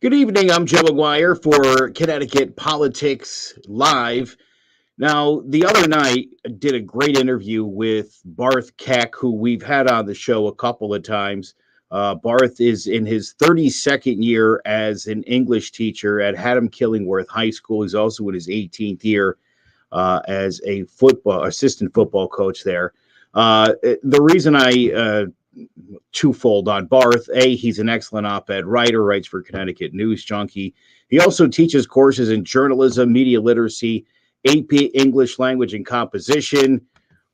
Good evening. I'm Joe McGuire for Connecticut Politics Live. Now, the other night, I did a great interview with Barth Keck, who we've had on the show a couple of times. Barth is in his 32nd year as an English teacher at Haddam Killingworth High School. He's also in his 18th year as a football assistant football coach there. The reason I twofold on Barth. A, he's an excellent op-ed writer, writes for Connecticut News Junkie. He also teaches courses in journalism, media literacy, AP English language and composition.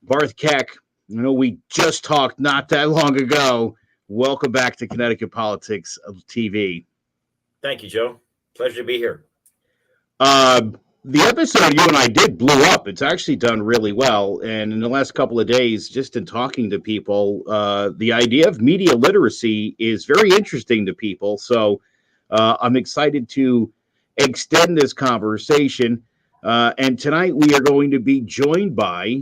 Barth Keck, we just talked not that long ago. Welcome back to Connecticut Politics TV. Thank you, Joe. Pleasure to be here. The episode you and I did blew up. It's actually done really well. And in the last couple of days, just in talking to people, the idea of media literacy is very interesting to people. So I'm excited to extend this conversation. And tonight we are going to be joined by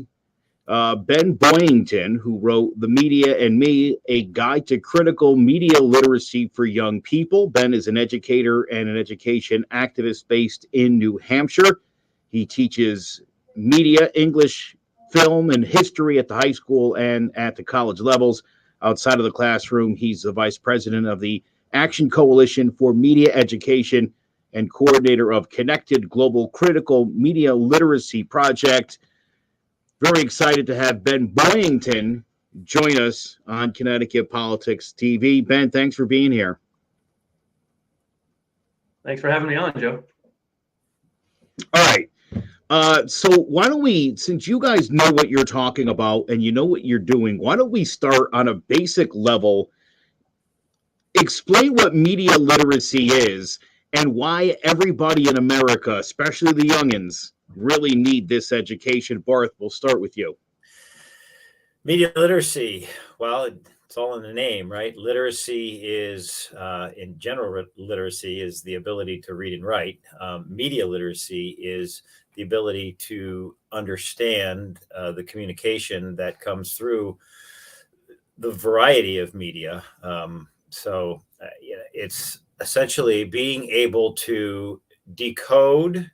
Ben Boyington, who wrote The Media and Me, a guide to critical media literacy for young people. Ben is an educator and an education activist based in New Hampshire. He teaches media, English, film, and history at the high school and at the college levels. Outside of the classroom, he's the vice president of the Action Coalition for Media Education and coordinator of Connected Global Critical Media Literacy Project. Very excited to have Ben Boyington join us on Connecticut Politics TV. Ben, thanks for being here. Thanks for having me on, Joe. All right. So why don't we, since you guys know what you're talking about and you know what you're doing, why don't we start on a basic level? Explain what media literacy is and why everybody in America, especially the youngins, really need this education. Barth, we'll start with you. Media literacy. Well, it's all in the name, right? Literacy is, in general, literacy is the ability to read and write. Media literacy is the ability to understand the communication that comes through the variety of media. It's essentially being able to decode,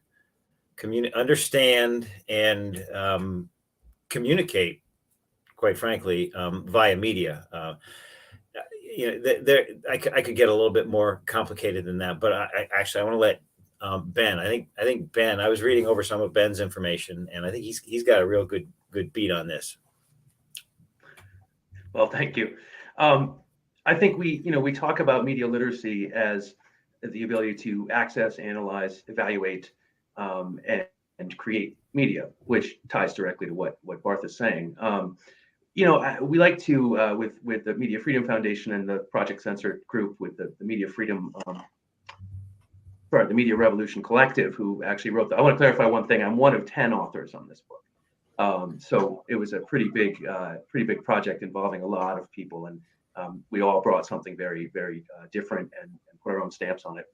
understand, and communicate, quite frankly, via media. I could get a little bit more complicated than that, but I want to let Ben. I think Ben. I was reading over some of Ben's information, and I think he's got a real good beat on this. Well, thank you. I think we talk about media literacy as the ability to access, analyze, evaluate, and create media, which ties directly to what Barth is saying. We like to, with the Media Freedom Foundation and the Project Censored group, with the Media Freedom, the Media Revolution Collective, who actually wrote I want to clarify one thing. I'm one of 10 authors on this book. So it was a pretty big project involving a lot of people, and we all brought something very, very different and put our own stamps on it.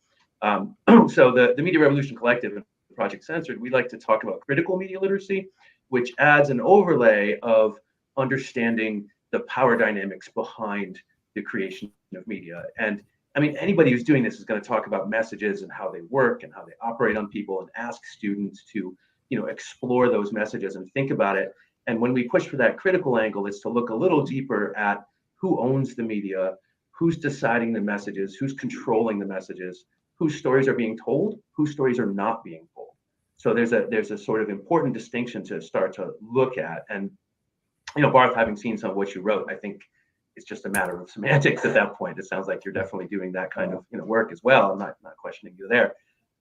So the Media Revolution Collective and Project Censored, we like to talk about critical media literacy, which adds an overlay of understanding the power dynamics behind the creation of media. And I mean, anybody who's doing this is going to talk about messages and how they work and how they operate on people, and ask students to, explore those messages and think about it. And when we push for that critical angle, it's to look a little deeper at who owns the media, who's deciding the messages, who's controlling the messages, whose stories are being told, whose stories are not being told. So there's a sort of important distinction to start to look at. And Barth, having seen some of what you wrote, I think it's just a matter of semantics at that point. It sounds like you're definitely doing that kind of work as well. I'm not questioning you there.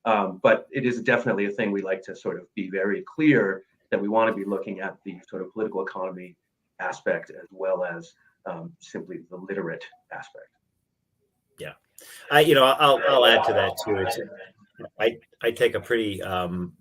But it is definitely a thing we like to sort of be very clear that we want to be looking at the sort of political economy aspect as well as simply the literate aspect. Yeah, I'll add to that too. I take a pretty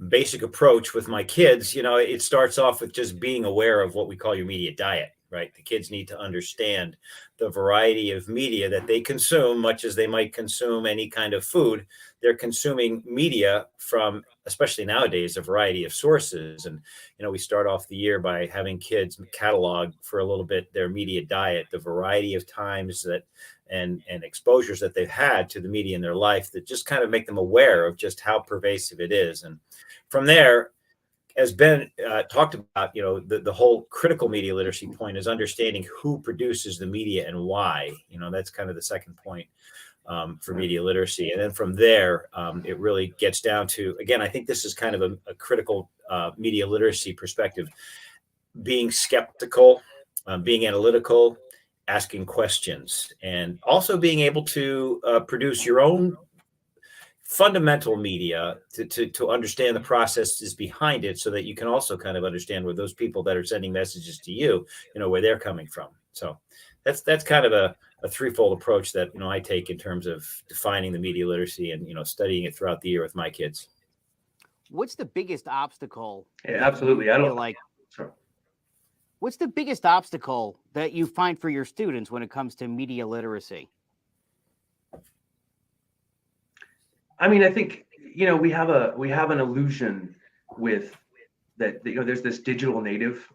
basic approach with my kids. It starts off with just being aware of what we call your media diet, right? The kids need to understand the variety of media that they consume, much as they might consume any kind of food. They're consuming media from especially nowadays, a variety of sources. And, we start off the year by having kids catalog for a little bit their media diet, the variety of times that and exposures that they've had to the media in their life that just kind of make them aware of just how pervasive it is. And from there, as Ben talked about, the whole critical media literacy point is understanding who produces the media and why. That's kind of the second point for media literacy. And then from there, it really gets down to, again, I think this is kind of a critical media literacy perspective, being skeptical, being analytical, asking questions, and also being able to produce your own fundamental media to understand the processes behind it, so that you can also kind of understand where those people that are sending messages to you, where they're coming from. So that's kind of a threefold approach that I take in terms of defining the media literacy and studying it throughout the year with my kids. What's the biggest obstacle? Yeah, absolutely. I don't like. Sorry. What's the biggest obstacle that you find for your students when it comes to media literacy? I mean, I think we have an illusion with that. There's this digital native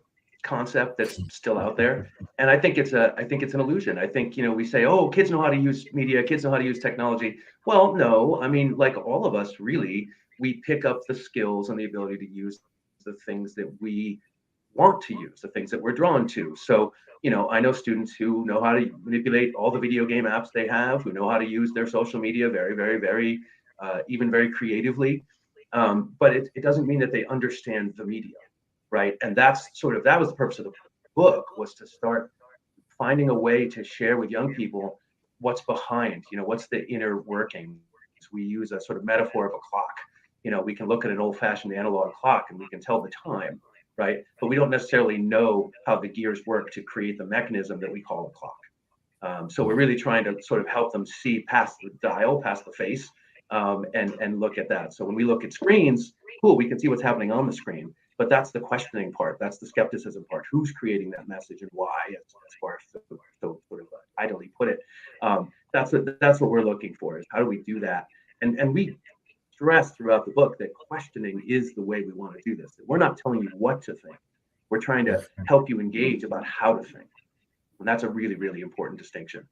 concept that's still out there, and I think it's an illusion. I think we say, oh, kids know how to use media, kids know how to use technology. Well, no, I mean, like all of us, really, we pick up the skills and the ability to use the things that we want to use, the things that we're drawn to. So I know students who know how to manipulate all the video game apps they have, who know how to use their social media very, very, very even very creatively, but it doesn't mean that they understand the media, right? And that was the purpose of the book, was to start finding a way to share with young people what's behind, what's the inner workings. We use a sort of metaphor of a clock. We can look at an old-fashioned analog clock and we can tell the time, right? But we don't necessarily know how the gears work to create the mechanism that we call a clock. So we're really trying to sort of help them see past the dial, past the face, and look at that. So when we look at screens, cool, we can see what's happening on the screen, but that's the questioning part. That's the skepticism part. Who's creating that message and why, as far as so sort of idly put it. That's what we're looking for, is how do we do that? And we stress throughout the book that questioning is the way we want to do this. We're not telling you what to think. We're trying to help you engage about how to think. And that's a really, really important distinction.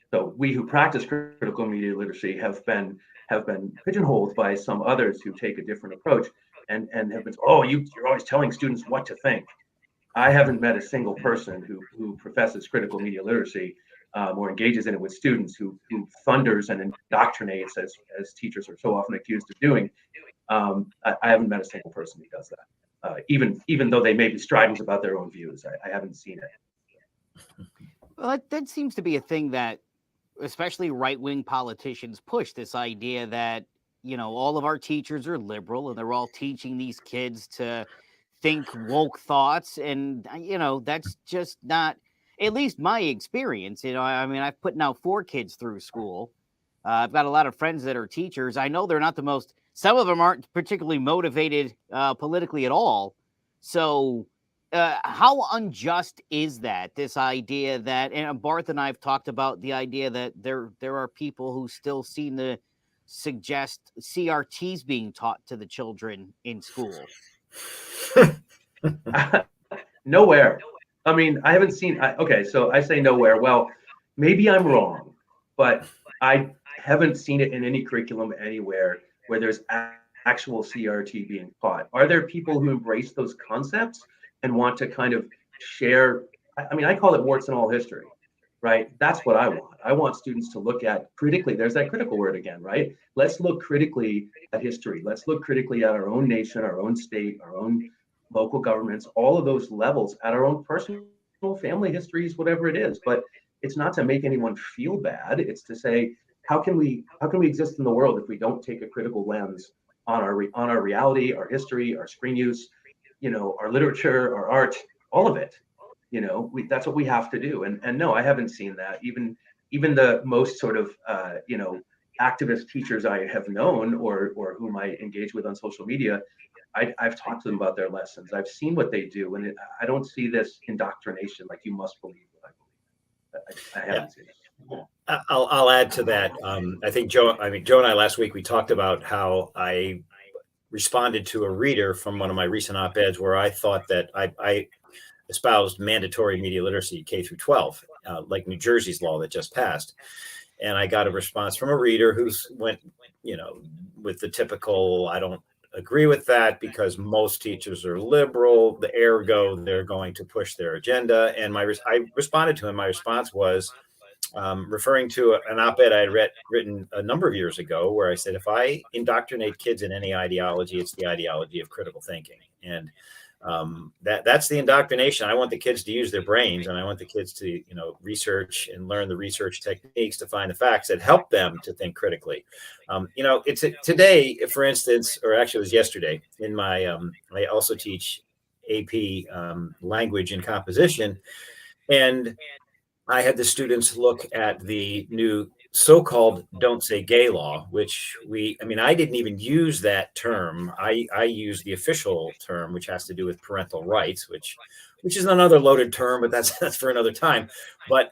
So we who practice critical media literacy have been pigeonholed by some others who take a different approach and have been, you're always telling students what to think. I haven't met a single person who professes critical media literacy or engages in it with students who thunders and indoctrinates, as teachers are so often accused of doing. I haven't met a single person who does that, even though they may be strident about their own views. I haven't seen it. Well, that seems to be a thing that especially right-wing politicians push, this idea that, all of our teachers are liberal and they're all teaching these kids to think woke thoughts. And, that's just not, at least my experience. I mean, I've put now 4 kids through school. I've got a lot of friends that are teachers. I know they're not some of them aren't particularly motivated politically at all. So how unjust is that? This idea that, and Barth and I have talked about the idea that there are people who still seem to suggest CRTs being taught to the children in school. Nowhere. I mean, I haven't seen. Okay, so I say nowhere. Well, maybe I'm wrong, but I haven't seen it in any curriculum anywhere where there's actual CRT being taught. Are there people who embrace those concepts and want to kind of share? I mean, I call it warts and all history, right? That's what I want. I want students to look at critically. There's that critical word again, right? Let's look critically at history. Let's look critically at our own nation, our own state, our own local governments, all of those levels, at our own personal family histories, whatever it is. But it's not to make anyone feel bad. It's to say, how can we exist in the world if we don't take a critical lens on our reality, our history, our screen use, our literature, our art, all of it. That's what we have to do. And no, I haven't seen that. Even the most sort of activist teachers I have known or whom I engage with on social media, I've talked to them about their lessons. I've seen what they do, and I don't see this indoctrination like you must believe what I believe. I haven't seen it. I'll add to that. I think Joe and I last week, we talked about how I responded to a reader from one of my recent op-eds where I thought that I espoused mandatory media literacy K through 12, like New Jersey's law that just passed. And I got a response from a reader who's went, with the typical, I don't agree with that because most teachers are liberal, the ergo they're going to push their agenda. And I responded to him. My response was referring to an op-ed I had written a number of years ago, where I said, if I indoctrinate kids in any ideology, it's the ideology of critical thinking. And that's the indoctrination. I want the kids to use their brains, and I want the kids to, research and learn the research techniques to find the facts that help them to think critically. It's today, for instance, or actually it was yesterday in my, I also teach AP language and composition. And I had the students look at the new so-called "Don't Say Gay" law, which I didn't even use that term. I use the official term, which has to do with parental rights, which is another loaded term, but that's for another time. But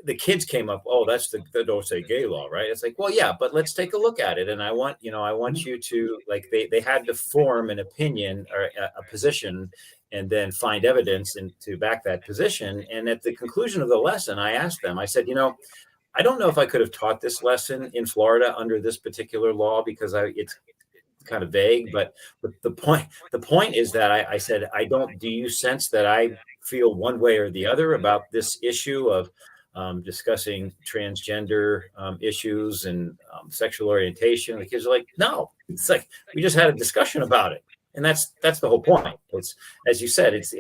the kids came up, oh, that's the "Don't Say Gay" law, right? It's like, well, yeah, but let's take a look at it. And I want you to, like, they had to form an opinion or a position, and then find evidence and to back that position. And at the conclusion of the lesson, I asked them, I said, I don't know if I could have taught this lesson in Florida under this particular law because it's kind of vague. But the point is that I said, do you sense that I feel one way or the other about this issue of discussing transgender issues and sexual orientation? The kids are like, no, it's like, we just had a discussion about it. And that's the whole point. It's, as you said, if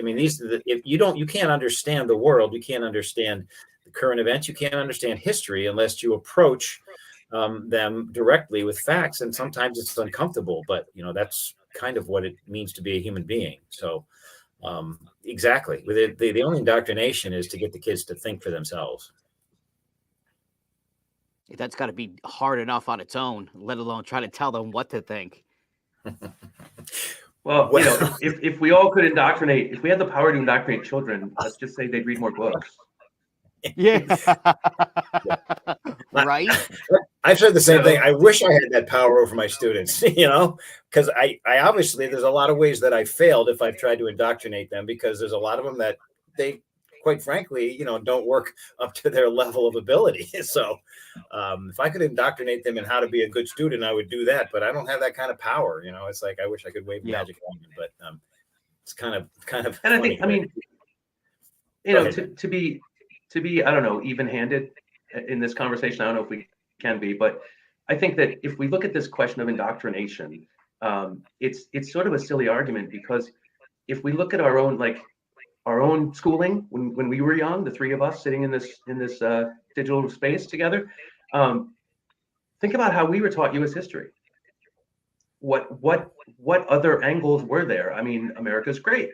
you can't understand the world, you can't understand the current events, you can't understand history unless you approach them directly with facts. And sometimes it's uncomfortable, but that's kind of what it means to be a human being. So exactly. The only indoctrination is to get the kids to think for themselves. That's got to be hard enough on its own, let alone try to tell them what to think. Well, if we all could indoctrinate, if we had the power to indoctrinate children, let's just say they'd read more books. Yeah. Right? I've said the same thing. I wish I had that power over my students, because I obviously, there's a lot of ways that I failed if I've tried to indoctrinate them, because there's a lot of them that they, quite frankly, don't work up to their level of ability. So if I could indoctrinate them in how to be a good student, I would do that. But I don't have that kind of power. It's like, I wish I could wave a magic wand, but it's kind of. And funny, to be, I don't know, even-handed in this conversation. I don't know if we can be, but I think that if we look at this question of indoctrination, it's sort of a silly argument, because if we look at our own schooling when we were young, the three of us sitting in this digital space together, think about how we were taught U.S. history. What other angles were there? I mean, America's great.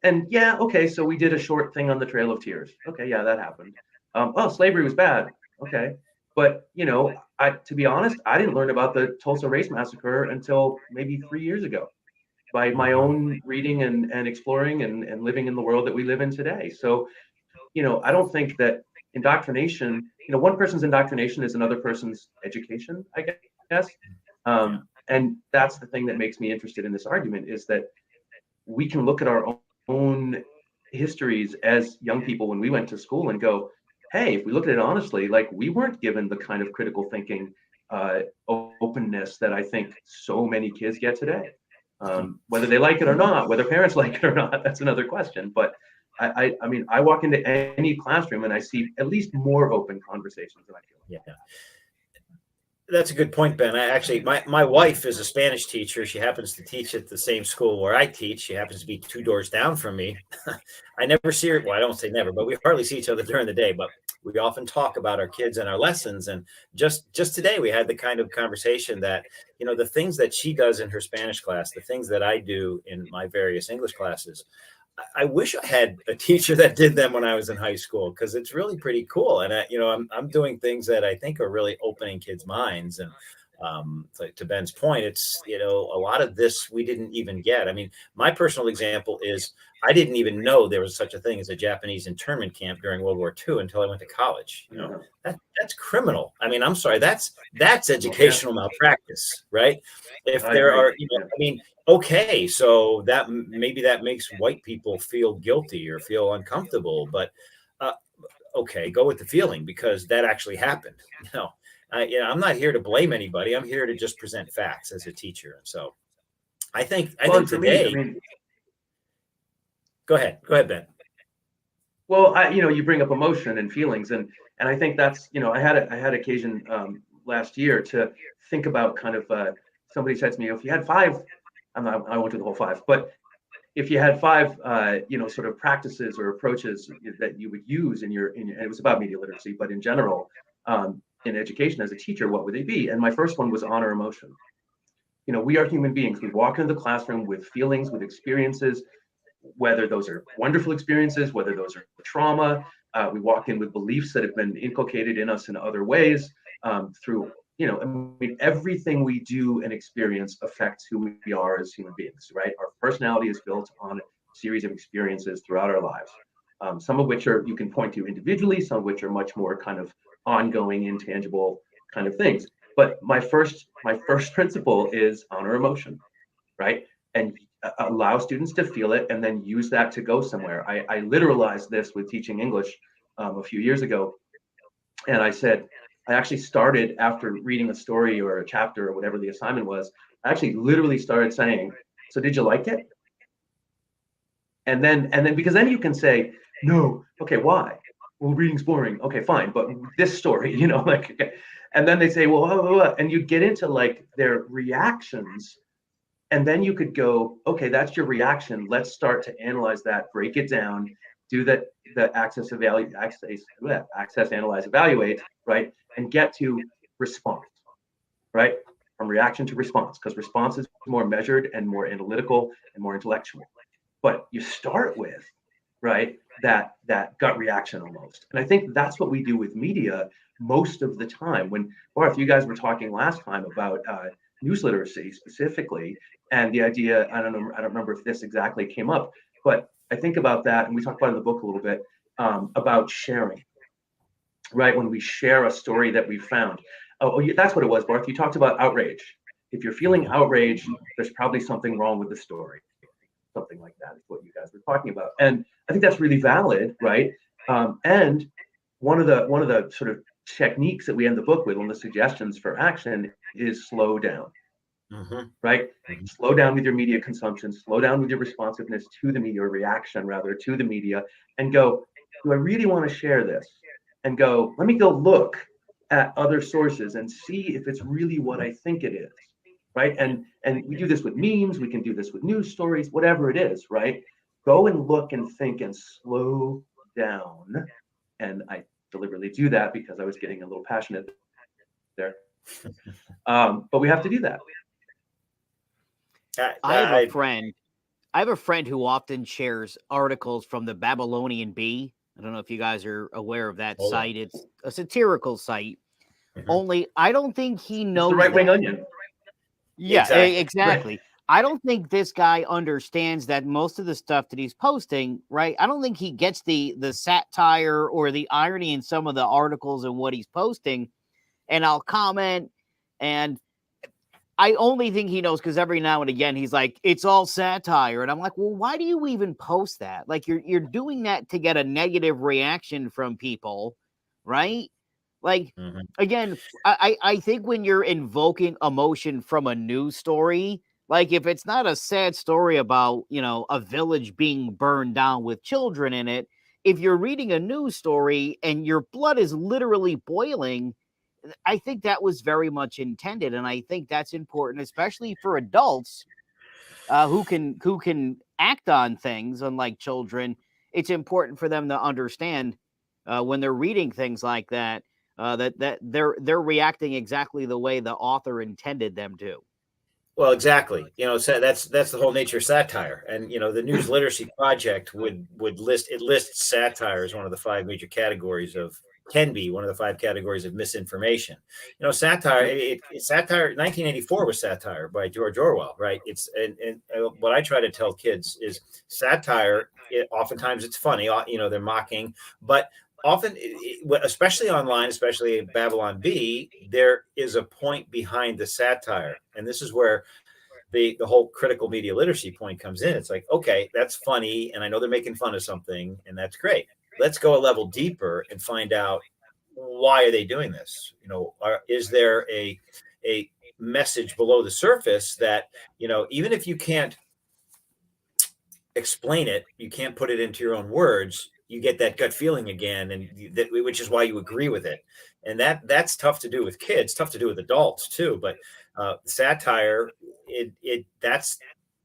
And yeah, okay, so we did a short thing on the Trail of Tears. Okay, yeah, that happened. Slavery was bad. Okay. But, to be honest, I didn't learn about the Tulsa Race Massacre until maybe 3 years ago, by my own reading and exploring and living in the world that we live in today. So, I don't think that indoctrination, one person's indoctrination is another person's education, I guess. And that's the thing that makes me interested in this argument, is that we can look at our own histories as young people when we went to school and go, hey, if we look at it honestly, like, we weren't given the kind of critical thinking openness that I think so many kids get today. Whether they like it or not, whether parents like it or not, that's another question. But I mean, I walk into any classroom and I see at least more open conversations than I feel. Yeah. That's a good point, Ben. My wife is a Spanish teacher. She happens to teach at the same school where I teach. She happens to be 2 doors down from me. I never see her. Well, I don't say never, but we hardly see each other during the day. But we often talk about our kids and our lessons. And just today, we had the kind of conversation that, the things that she does in her Spanish class, the things that I do in my various English classes, I wish I had a teacher that did them when I was in high school, because it's really pretty cool. And I'm doing things that I think are really opening kids' minds. And To Ben's point, it's, a lot of this we didn't even get. I mean, my personal example is I didn't even know there was such a thing as a Japanese internment camp during World War II until I went to college. That's criminal. I mean, I'm sorry, that's educational malpractice, right? If there are, I mean, okay, so that maybe that makes white people feel guilty or feel uncomfortable, but okay, go with the feeling, because that actually happened. I'm not here to blame anybody. I'm here to just present facts as a teacher. And so I think today. Go ahead, Ben. Well, you bring up emotion and feelings, and I think that's, I had occasion last year to think about kind of somebody said to me, if you had five, I won't do the whole five, but if you had five, sort of practices or approaches that you would use in and it was about media literacy, but in general, in education as a teacher, what would they be? And my first one was honor emotion. We are human beings. We walk into the classroom with feelings, with experiences, whether those are wonderful experiences, whether those are trauma. We walk in with beliefs that have been inculcated in us in other ways through, everything we do and experience affects who we are as human beings, right? Our personality is built on a series of experiences throughout our lives, some of which you can point to individually, some of which are much more kind of ongoing, intangible kind of things. But my first principle is honor emotion, right? And allow students to feel it and then use that to go somewhere. I literalized this with teaching English a few years ago. And I said, I actually started after reading a story or a chapter or whatever the assignment was, I actually literally started saying, so did you like it? And then because then you can say, no, okay, why? Well, reading's boring. Okay, fine. But this story, okay. And then they say, well, and you get into like their reactions. And then you could go, okay, that's your reaction. Let's start to analyze that, break it down, do the access, analyze, evaluate, right? And get to response, right? From reaction to response, because response is more measured and more analytical and more intellectual. But you start with, right, that gut reaction almost. And I think that's what we do with media most of the time. When, Barth, you guys were talking last time about news literacy specifically, and the idea, I don't remember if this exactly came up, but I think about that, and we talk about it in the book a little bit, about sharing, right? When we share a story that we found. Oh, that's what it was, Barth. You talked about outrage. If you're feeling outrage, there's probably something wrong with the story. Something like that is what you guys were talking about. And I think that's really valid, right? And one of the sort of techniques that we end the book with, one of the suggestions for action, is slow down. Right? Slow down with your media consumption, slow down with your responsiveness to the media, or reaction rather to the media, and go, do I really want to share this? And go, let me go look at other sources and see if it's really what I think it is, right? And we do this with memes, we can do this with news stories, whatever it is, right? Go and look and think and slow down. And I deliberately do that because I was getting a little passionate there. But we have to do that. I have a friend who often shares articles from the Babylonian Bee. I don't know if you guys are aware of that site. It's a satirical site. Only I don't think he knows the right-wing onion. Yeah, exactly. Right. I don't think this guy understands that most of the stuff that he's posting, right? I don't think he gets the satire or the irony in some of the articles and what he's posting. And I'll comment, and I only think he knows because every now and again he's like, it's all satire. And I'm like, well, why do you even post that? Like you're doing that to get a negative reaction from people, right? Like, again, I think when you're invoking emotion from a news story, like if it's not a sad story about, a village being burned down with children in it, if you're reading a news story and your blood is literally boiling, I think that was very much intended. And I think that's important, especially for adults who can act on things, unlike children. It's important for them to understand when they're reading things like that, that they're reacting exactly the way the author intended them to. Well, exactly. So that's the whole nature of satire. And the News Literacy Project would lists satire as one of the 5 major categories of can be one of the 5 categories of misinformation. Satire. Satire. 1984 was satire by George Orwell, right? And what I try to tell kids is satire. Oftentimes it's funny. They're mocking, but often, especially online, especially in Babylon Bee, there is a point behind the satire, and this is where the whole critical media literacy point comes in. It's like, okay, that's funny, and I know they're making fun of something, and that's great. Let's go a level deeper and find out, why are they doing this? Is there a message below the surface that, even if you can't explain it, you can't put it into your own words, you get that gut feeling again, and which is why you agree with it. And that's tough to do with kids, tough to do with adults too. But satire, that's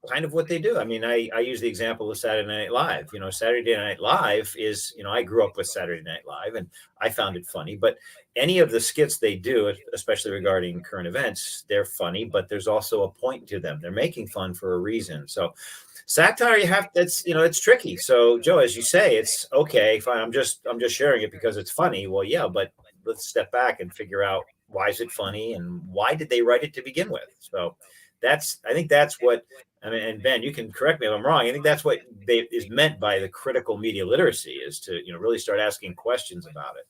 kind of what they do. I mean, I use the example of Saturday Night Live. Saturday Night Live is, I grew up with Saturday Night Live and I found it funny, but any of the skits they do, especially regarding current events, they're funny, but there's also a point to them. They're making fun for a reason. So satire, it's tricky. So Joe, as you say, it's okay, fine. I'm just sharing it because it's funny. Well, yeah, but let's step back and figure out, why is it funny and why did they write it to begin with? So I think that's what, and Ben, you can correct me if I'm wrong. I think that's what is meant by the critical media literacy, is to, really start asking questions about it.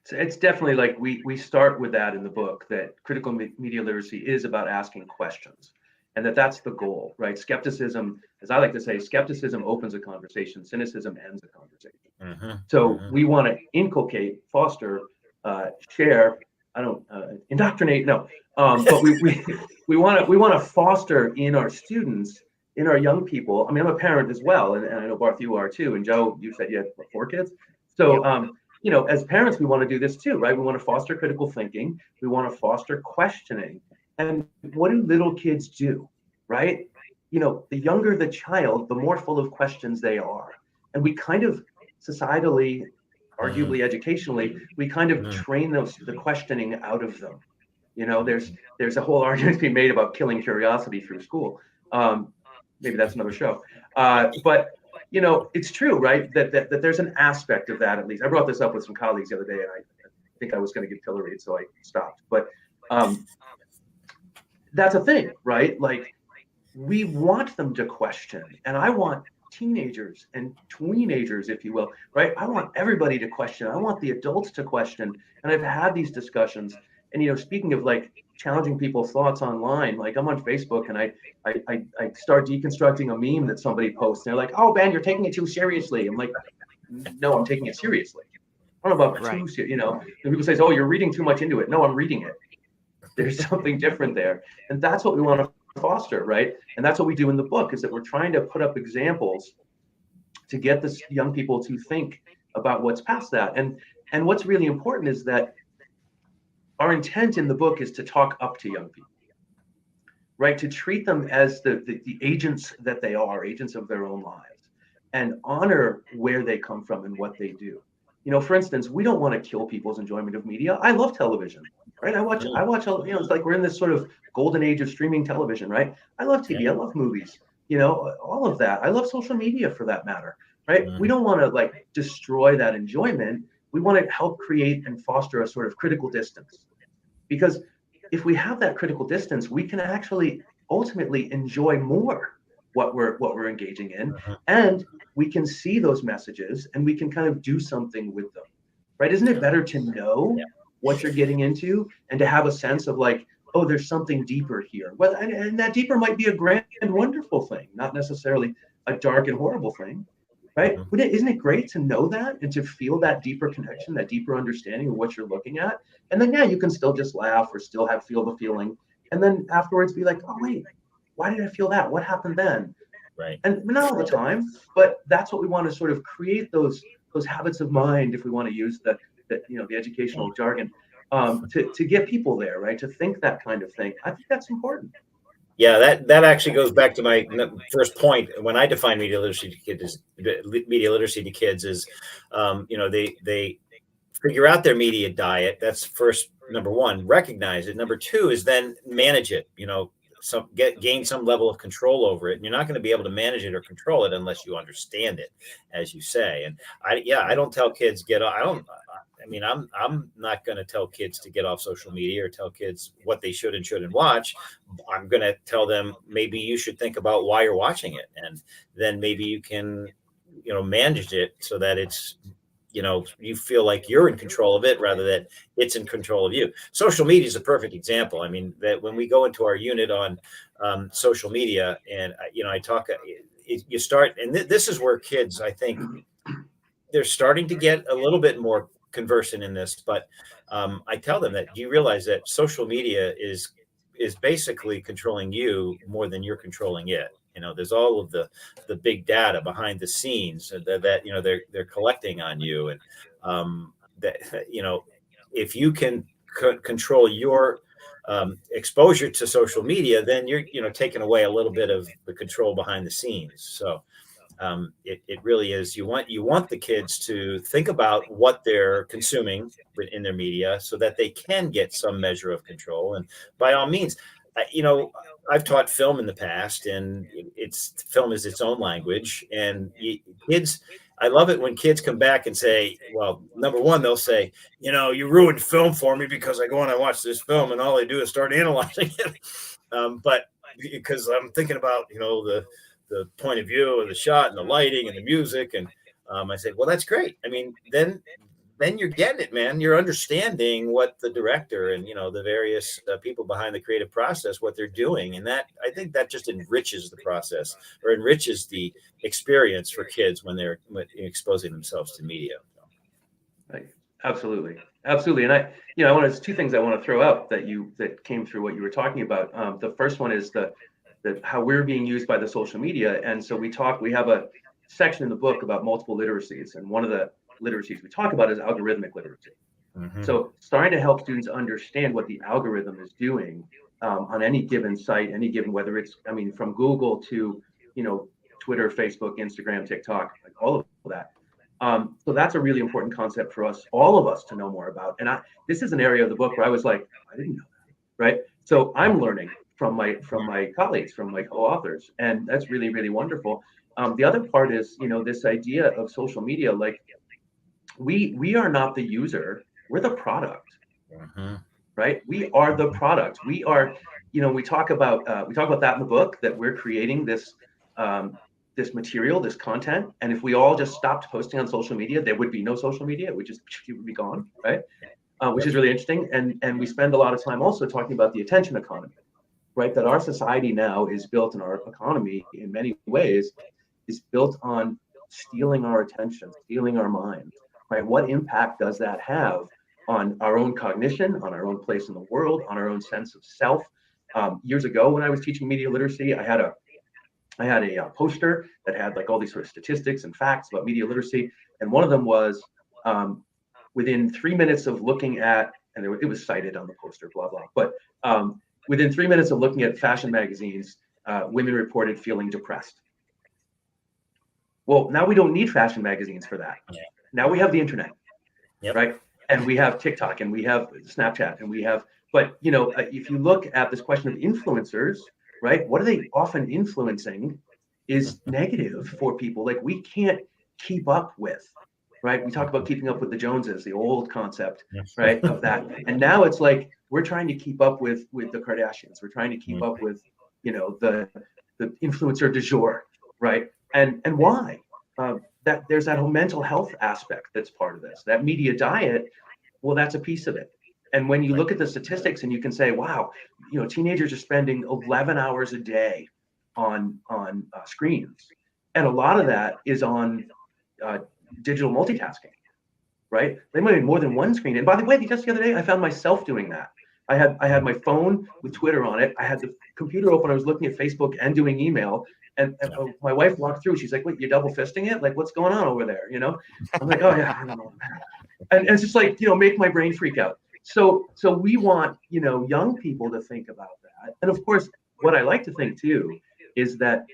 So it's definitely like we start with that in the book, that critical media literacy is about asking questions, and that's the goal, right? Skepticism, as I like to say, skepticism opens a conversation, cynicism ends a conversation. Mm-hmm. So we want to inculcate, foster, share. Indoctrinate. No, but we want to foster in our students, in our young people. I mean, I'm a parent as well, and I know, Barth, you are too. And Joe, you said you had 4 kids. So as parents, we want to do this too, right? We want to foster critical thinking. We want to foster questioning. And what do little kids do, right? The younger the child, the more full of questions they are. And we kind of societally, arguably educationally, we kind of train the questioning out of them. There's a whole argument to be made about killing curiosity through school. Maybe that's another show. But it's true, right? That there's an aspect of that, at least. I brought this up with some colleagues the other day, and I think I was going to get pilloried, so I stopped. But that's a thing, right? Like, we want them to question, and I want teenagers and tweenagers, if you will, right? I want everybody to question. I want the adults to question. And I've had these discussions. And speaking of like challenging people's thoughts online, like I'm on Facebook and I start deconstructing a meme that somebody posts. And they're like, "Oh, Ben, you're taking it too seriously." I'm like, "No, I'm taking it seriously. I don't know about too serious." And people say, "Oh, you're reading too much into it." No, I'm reading it. There's something different there, and that's what we want to foster, right? And that's what we do in the book, is that we're trying to put up examples to get the young people to think about what's past that. And what's really important is that our intent in the book is to talk up to young people, right? To treat them as the agents that they are, agents of their own lives, and honor where they come from and what they do. For instance, we don't want to kill people's enjoyment of media. I love television, right? I watch, it's like we're in this sort of golden age of streaming television, right? I love TV, I love movies, all of that. I love social media for that matter, right? We don't want to like destroy that enjoyment. We want to help create and foster a sort of critical distance, because if we have that critical distance, we can actually ultimately enjoy more what we're engaging in, and we can see those messages and we can kind of do something with them, right? Isn't it better to know what you're getting into and to have a sense of like, oh, there's something deeper here? Well, and that deeper might be a grand and wonderful thing, not necessarily a dark and horrible thing, right? Isn't it great to know that and to feel that deeper connection, that deeper understanding of what you're looking at? And then, you can still just laugh or still feel the feeling. And then afterwards be like, oh, wait, why did I feel that? What happened then? Right. And not all the time, but that's what we want to sort of create, those habits of mind, if we want to use the educational jargon, to get people there, right? To think that kind of thing. I think that's important. Yeah, that actually goes back to my first point. When I define media literacy to kids is, they figure out their media diet. That's first, number one, recognize it. Number two is then manage it. gain some level of control over it, and you're not going to be able to manage it or control it unless you understand it, as you say. And I don't tell kids I'm not going to tell kids to get off social media or tell kids what they should and shouldn't watch. I'm going to tell them, maybe you should think about why you're watching it, and then maybe you can, manage it so that it's, you feel like you're in control of it rather than it's in control of you. Social media is a perfect example. I mean, that when we go into our unit on social media, and I talk, you start, and this is where kids, I think, they're starting to get a little bit more conversant in this, but I tell them that, do you realize that social media is basically controlling you more than you're controlling it? There's all of the big data behind the scenes that they're collecting on you, and that if you can control your exposure to social media, then you're taking away a little bit of the control behind the scenes. So it really is. You want the kids to think about what they're consuming in their media so that they can get some measure of control. And by all means, I've taught film in the past, and film is its own language. And kids, I love it when kids come back and say, well, number one, they'll say, you ruined film for me because I go and I watch this film and all I do is start analyzing it. But because I'm thinking about, the point of view of the shot and the lighting and the music. And I said, well, that's great. I mean, then you're getting it, man. You're understanding what the director and, the various people behind the creative process, what they're doing. And that, I think that just enriches the process or enriches the experience for kids when they're exposing themselves to media. Right. Absolutely. Absolutely. And there's two things I want to throw out that came through what you were talking about. The first one is how we're being used by the social media. And so we have a section in the book about multiple literacies. And one of the literacies we talk about is algorithmic literacy. Mm-hmm. So starting to help students understand what the algorithm is doing on any given site, whether it's, from Google to, Twitter, Facebook, Instagram, TikTok, like all of that. So that's a really important concept for all of us to know more about. And this is an area of the book where I was like, I didn't know that, right? So I'm learning from my colleagues, from my co-authors, and that's really, really wonderful. The other part is, this idea of social media, like we are not the user, we're the product, mm-hmm. Right? We are the product. We are, we talk about that in the book, that we're creating this material, this content, and if we all just stopped posting on social media, there would be no social media. It would be gone, right? Which is really interesting. And we spend a lot of time also talking about the attention economy, right? That our society now is built, and our economy in many ways is built on stealing our attention, stealing our mind, right? What impact does that have on our own cognition, on our own place in the world, on our own sense of self? Years ago, when I was teaching media literacy, I had a poster that had like all these sort of statistics and facts about media literacy. And one of them was within 3 minutes of looking at, and it was cited on the poster, blah, blah. But within 3 minutes of looking at fashion magazines, women reported feeling depressed. Well, now we don't need fashion magazines for that. Yeah. Now we have the internet, yep. Right? And we have TikTok, and we have Snapchat, and we have, but if you look at this question of influencers, right? What are they often influencing is negative for people. Like we can't keep up with, right? We talk about keeping up with the Joneses, the old concept, right, of that. And now it's like we're trying to keep up with the Kardashians. We're trying to keep up with, the influencer du jour, right? And why? That there's that whole mental health aspect that's part of this. That media diet, well, that's a piece of it. And when you look at the statistics and you can say, wow, teenagers are spending 11 hours a day on screens. And a lot of that is on digital multitasking, right? They might have more than one screen. And by the way, just the other day, I found myself doing that. I had my phone with Twitter on it. I had the computer open. I was looking at Facebook and doing email. And my wife walked through. She's like, wait, you're double fisting it? Like, what's going on over there? I'm like, oh, yeah, I don't know. And it's just like, make my brain freak out. So we want, young people to think about that. And of course, what I like to think too is that,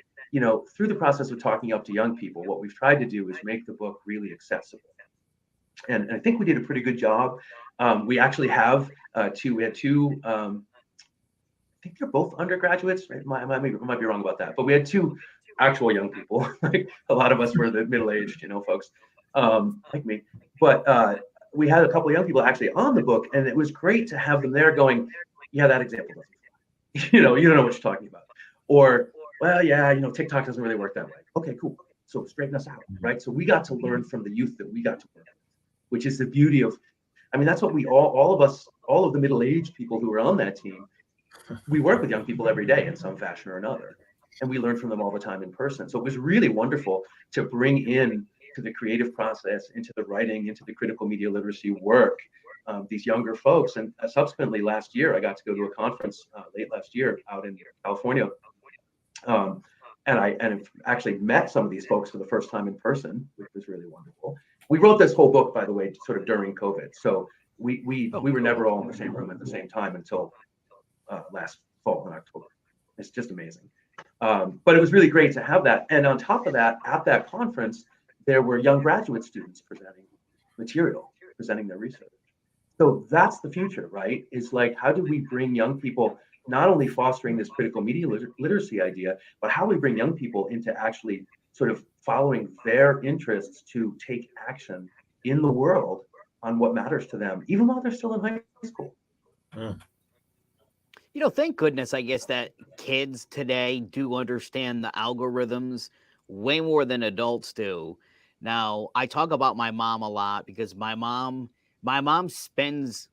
through the process of talking up to young people, what we've tried to do is make the book really accessible. And I think we did a pretty good job. We actually have I think think they're both undergraduates, right? I might be wrong about that, but we had two actual young people. Like a lot of us were the middle-aged, folks, like me. But we had a couple of young people actually on the book, and it was great to have them there going, yeah, that example doesn't fly. You don't know what you're talking about. Or, well, yeah, TikTok doesn't really work that way. Okay, cool. So straighten us out, right? So we got to learn from the youth that we got to work with, which is the beauty of, that's what we all of us, all of the middle-aged people who were on that team, we work with young people every day in some fashion or another, and we learn from them all the time in person. So it was really wonderful to bring in to the creative process, into the writing, into the critical media literacy work, these younger folks. And subsequently last year, I got to go to a conference late last year out in California. And I actually met some of these folks for the first time in person, which was really wonderful. We wrote this whole book, by the way, sort of during COVID. So we were never all in the same room at the same time until last fall in October. It's just amazing. But it was really great to have that. And on top of that, at that conference, there were young graduate students presenting material, presenting their research. So that's the future, right? Is like, how do we bring young people, not only fostering this critical media literacy idea, but how we bring young people into actually sort of following their interests to take action in the world on what matters to them, even while they're still in high school. Thank goodness, I guess, that kids today do understand the algorithms way more than adults do. Now, I talk about my mom a lot because my mom spends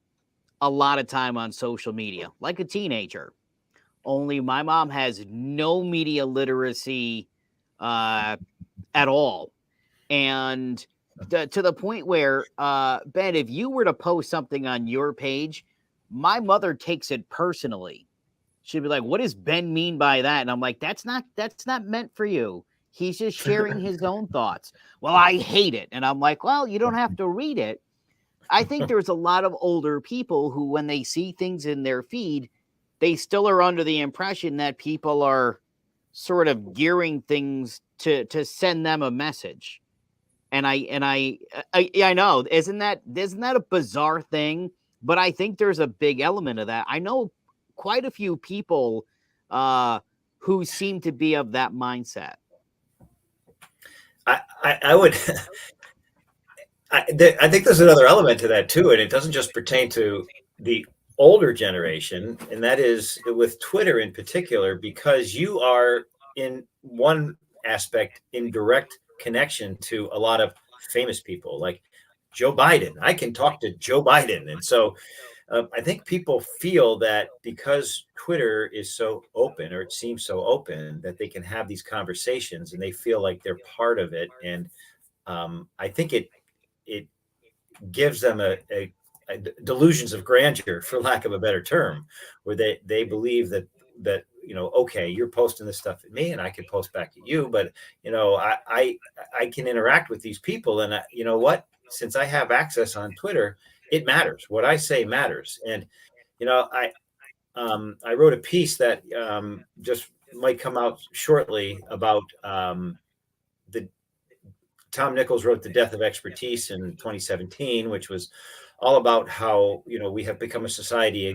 a lot of time on social media, like a teenager. Only my mom has no media literacy at all. And to the point where, Ben, if you were to post something on your page, my mother takes it personally. She'd be like, "What does Ben mean by that?" And I'm like, that's not meant for you. He's just sharing his own thoughts. Well, I hate it. And I'm like, well, you don't have to read it. I think there's a lot of older people who, when they see things in their feed, they still are under the impression that people are sort of gearing things to send them a message. And I know, isn't that a bizarre thing? But I think there's a big element of that. I know quite a few people who seem to be of that mindset. I would. I think there's another element to that too, and it doesn't just pertain to the older generation, and that is with Twitter in particular, because you are in one aspect in direct connection to a lot of famous people like Joe Biden. I can talk to Joe Biden. And so I think people feel that because Twitter is so open, or it seems so open, that they can have these conversations and they feel like they're part of it. And I think it gives them a delusions of grandeur, for lack of a better term, where they believe that okay, you're posting this stuff at me and I can post back at you, but I can interact with these people, and you know what, since I have access on Twitter, it matters. What I say matters. And I wrote a piece that just might come out shortly about the Tom Nichols wrote The Death of Expertise in 2017, which was all about how we have become a society, a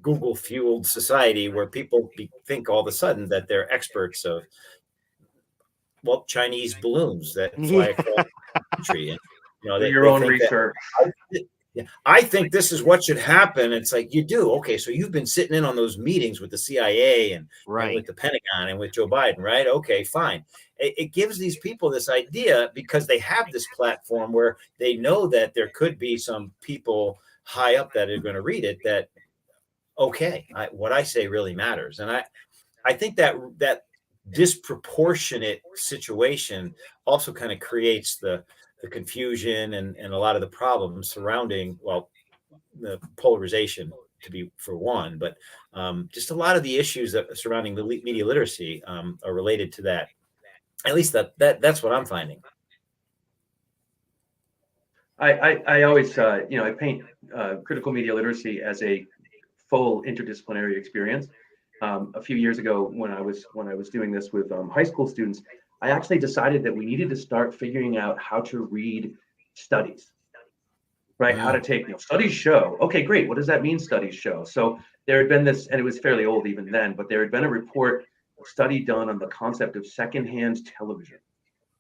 Google fueled society, where people think all of a sudden that they're experts of Chinese balloons that fly across the country, and your own research. I think this is what should happen. It's like, you do. Okay, so you've been sitting in on those meetings with the CIA and with the Pentagon and with Joe Biden, right? Okay, fine. It gives these people this idea, because they have this platform where they know that there could be some people high up that are going to read it, that, okay, what I say really matters. And I think that disproportionate situation also kind of creates the confusion and a lot of the problems surrounding, the polarization, to be for one, but just a lot of the issues that surrounding the media literacy are related to that. At least that's what I'm finding. I always I paint critical media literacy as a full interdisciplinary experience. A few years ago, when I was doing this with high school students, I actually decided that we needed to start figuring out how to read studies. right? How to take, studies show. Okay, great. What does that mean, studies show? So there had been this, and it was fairly old even then, but there had been a study done on the concept of secondhand television.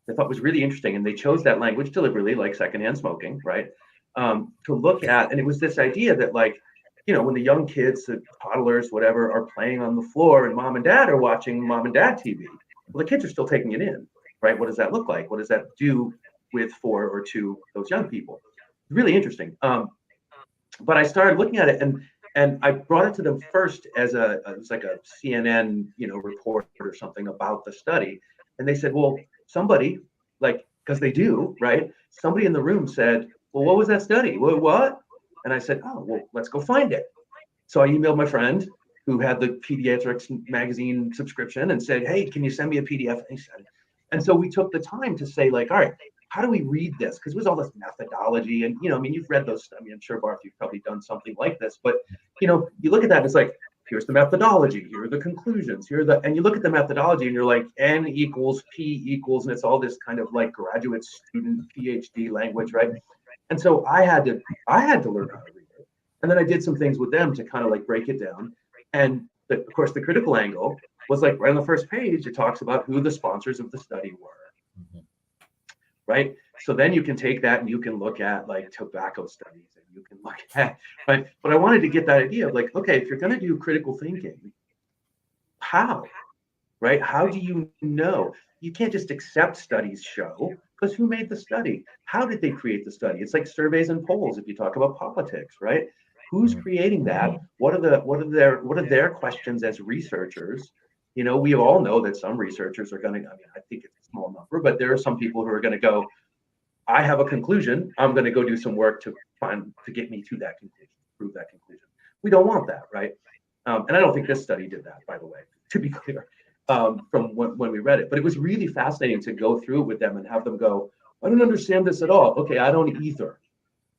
I thought was really interesting. And they chose that language deliberately, like secondhand smoking, right? To look at, and it was this idea that when the young kids, the toddlers, whatever, are playing on the floor and mom and dad are watching mom and dad TV, well, the kids are still taking it in, right? What does that look like? What does that do for or to those young people? Really interesting. But I started looking at it, and I brought it to them first as it was like a CNN, report or something about the study, and they said, well, somebody, because they do, right? Somebody in the room said, well, what was that study? What? And I said, oh, well, let's go find it. So I emailed my friend who had the pediatrics magazine subscription and said, hey, can you send me a PDF? And he said, and so we took the time to say, all right, how do we read this? Because it was all this methodology. And, you've read those. I'm sure, Barth, you've probably done something like this. But, you look at that, and it's like, here's the methodology. Here are the conclusions. And you look at the methodology and you're like, N equals P equals, and it's all this kind of like graduate student PhD language, right? And so I had to learn how to read it. And then I did some things with them to kind of like break it down. And of course, the critical angle was like right on the first page, it talks about who the sponsors of the study were. Right. So then you can take that and you can look at like tobacco studies, and you can look at, right. But I wanted to get that idea of like, okay, if you're going to do critical thinking, how, right? How do you know? You can't just accept studies show, because who made the study? How did they create the study? It's like surveys and polls. If you talk about politics, right? Who's creating that? What are their questions as researchers? We all know that some researchers are going to, I think it's a small number, but there are some people who are going to go, I have a conclusion. I'm going to go do some work to get me to that conclusion, prove that conclusion. We don't want that, right? And I don't think this study did that, by the way, to be clear, from when we read it. But it was really fascinating to go through it with them and have them go, I don't understand this at all. Okay, I don't either,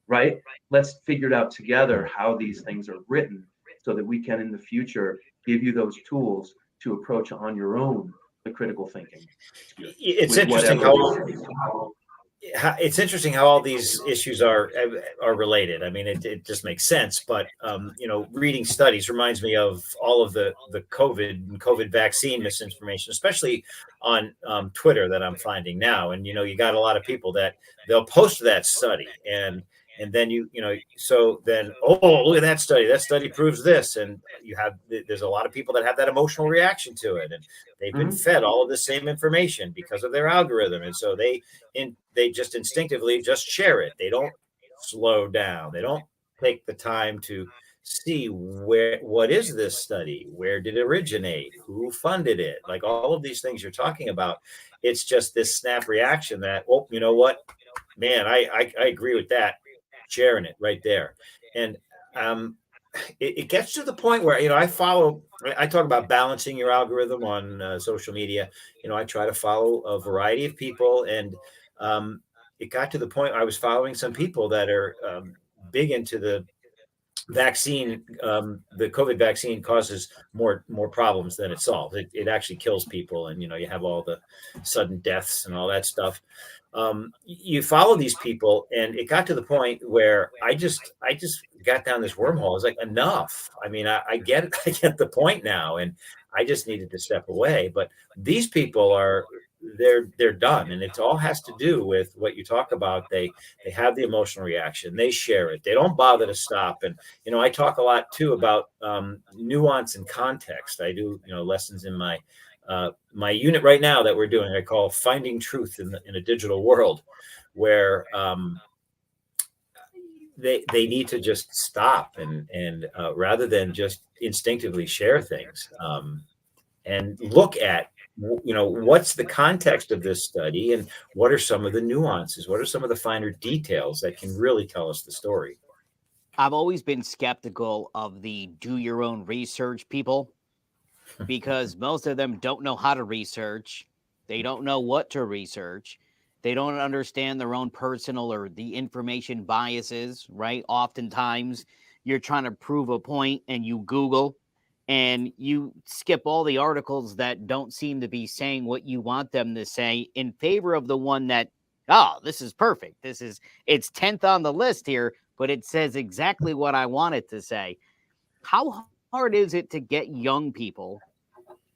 right? Let's figure it out together how these things are written so that we can, in the future, give you those tools to approach on your own the critical thinking. It's interesting how all these issues are related. I mean, it just makes sense. But reading studies reminds me of all of the COVID vaccine misinformation, especially on Twitter, that I'm finding now. And you got a lot of people that they'll post that study, and then so then, oh, look at that study. That study proves this, and there's a lot of people that have that emotional reaction to it, and they've been fed all of the same information because of their algorithm, and so they just instinctively just share it. They don't slow down. They don't take the time to see what is this study? Where did it originate? Who funded it? Like all of these things you're talking about. It's just this snap reaction that, oh, you know what, man, I agree with that. Sharing it right there. And it gets to the point where, I talk about balancing your algorithm on social media. I try to follow a variety of people, and it got to the point I was following some people that are big into the vaccine. The COVID vaccine causes more problems than it solves. It actually kills people, and you have all the sudden deaths and all that stuff. You follow these people, and it got to the point where I just got down this wormhole. I was like, enough. I mean, I get it. I get the point now, and I just needed to step away. But these people they're done, and it all has to do with what you talk about. They have the emotional reaction. They share it. They don't bother to stop. And I talk a lot too about nuance and context. I do lessons in my unit right now that we're doing. I call Finding Truth in a Digital World, where they need to just stop and rather than just instinctively share things, and look at what's the context of this study, and what are some of the nuances, what are some of the finer details that can really tell us the story. I've always been skeptical of the do your own research people, because most of them don't know how to research. They don't know what to research. They don't understand their own personal or the information biases, right? Oftentimes you're trying to prove a point and you Google and you skip all the articles that don't seem to be saying what you want them to say in favor of the one that, this is perfect. It's 10th on the list here. but it says exactly what I want it to say. How hard is it to get young people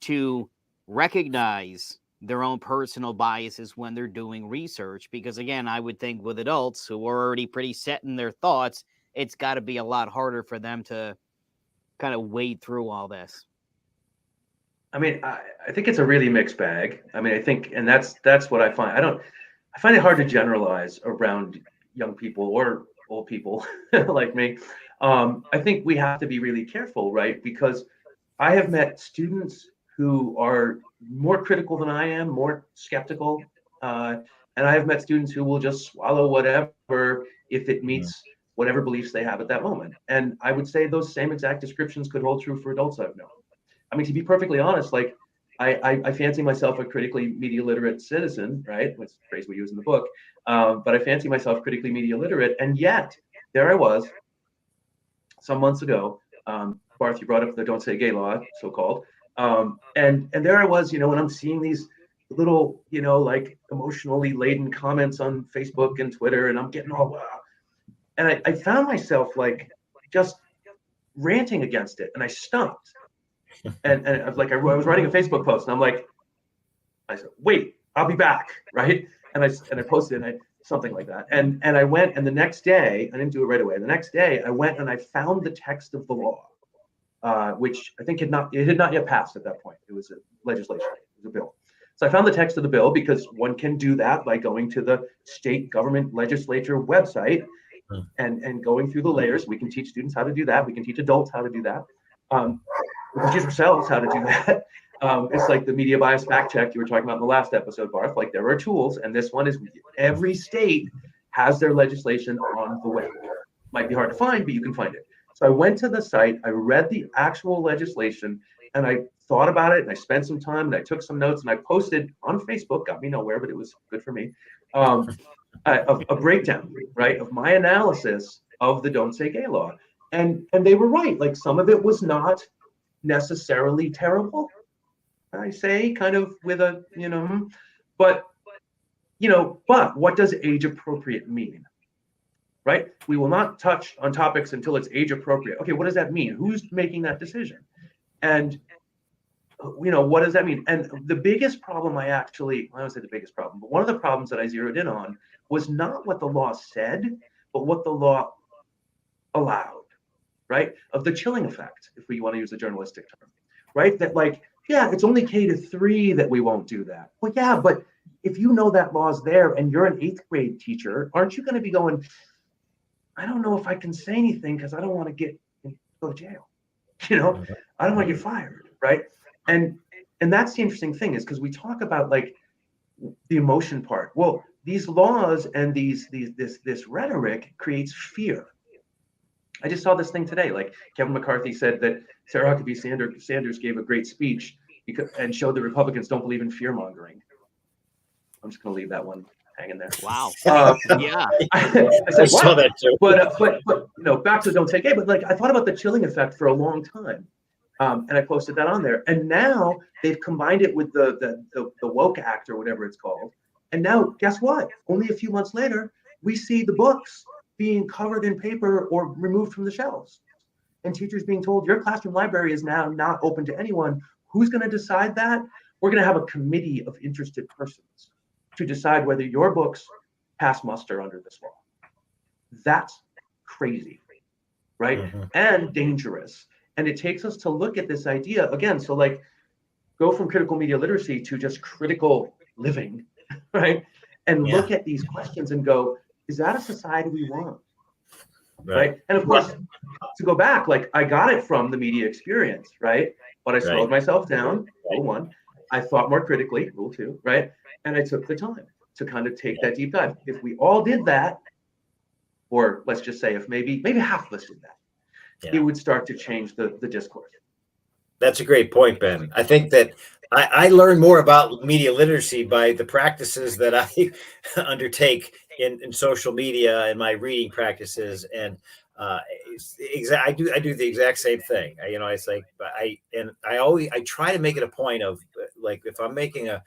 to recognize their own personal biases when they're doing research? Because again, I would think with adults who are already pretty set in their thoughts, it's got to be a lot harder for them to kind of wade through all this. I mean, I think it's a really mixed bag. I mean, I think, and that's what I find. I find it hard to generalize around young people or old people like me. I think we have to be really careful, right? Because I have met students who are more critical than I am, more skeptical, and I have met students who will just swallow whatever if it meets whatever beliefs they have at that moment. And I would say those same exact descriptions could hold true for adults I've known. I mean, to be perfectly honest, like I fancy myself a critically media literate citizen, right? That's the phrase we use in the book. But I fancy myself critically media literate, and yet there I was some months ago. Barth, you brought up the "Don't Say Gay" law, so-called, and there I was, and I'm seeing these little, like emotionally laden comments on Facebook and Twitter, and I'm getting all wow, and I found myself like just ranting against it, and I stopped. And I was like, I was writing a Facebook post, and I'm like, I said, wait, I'll be back, right? And I posted something like that, and I went, and the next day, I didn't do it right away. The next day, I went and I found the text of the law, which I think had not yet passed at that point. It was a legislation, it was a bill. So I found the text of the bill because one can do that by going to the state government legislature website and going through the layers. We can teach students how to do that. We can teach adults how to do that. We can teach ourselves how to do that. It's like the media bias fact check you were talking about in the last episode, Barth. Like there are tools, and this one is every state has their legislation on the web. Might be hard to find, but you can find it. So I went to the site, I read the actual legislation, and I thought about it, and I spent some time, and I took some notes, and I posted on Facebook. Got me nowhere, but it was good for me. A breakdown, right, of my analysis of the "Don't Say Gay" law, and they were right. Like some of it was not necessarily terrible, I say, kind of with a, but what does age appropriate mean, right? We will not touch on topics until it's age appropriate. Okay, what does that mean? Who's making that decision? And what does that mean? And the biggest problem I don't say the biggest problem, but one of the problems that I zeroed in on was not what the law said, but what the law allowed, right? Of the chilling effect, if we want to use a journalistic term, right? That like, yeah, it's only K-3 that we won't do that. Well, yeah, but if you know that law's there and you're an 8th grade teacher, aren't you going to be going, I don't know if I can say anything because I don't want to go to jail. I don't want to get fired, right? And that's the interesting thing is because we talk about like the emotion part. Well, these laws and this rhetoric creates fear. I just saw this thing today. Like Kevin McCarthy said that Sarah Huckabee Sanders gave a great speech and showed the Republicans don't believe in fear mongering. I'm just going to leave that one hanging there. Wow. Yeah. I said, saw that too. But back to "Don't Say Gay." But like I thought about the chilling effect for a long time, and I posted that on there. And now they've combined it with the woke act or whatever it's called. And now, guess what? Only a few months later, we see the books being covered in paper or removed from the shelves, and teachers being told your classroom library is now not open to anyone. Who's going to decide that? We're going to have a committee of interested persons to decide whether your books pass muster under this law. That's crazy, right? Mm-hmm. And dangerous. And it takes us to look at this idea again. So like go from critical media literacy to just critical living, right? And look at these questions and go, is that a society we want? Right. And of course, to go back, like I got it from the media experience, right? But I slowed myself down, rule 1. I thought more critically, rule 2, right? And I took the time to kind of take that deep dive. If we all did that, or let's just say if maybe half of us did that, it would start to change the discourse. That's a great point, Ben. I think that I learned more about media literacy by the practices that I undertake in social media and my reading practices, and I do the exact same thing. It's like I try to make it a point of like if I'm making a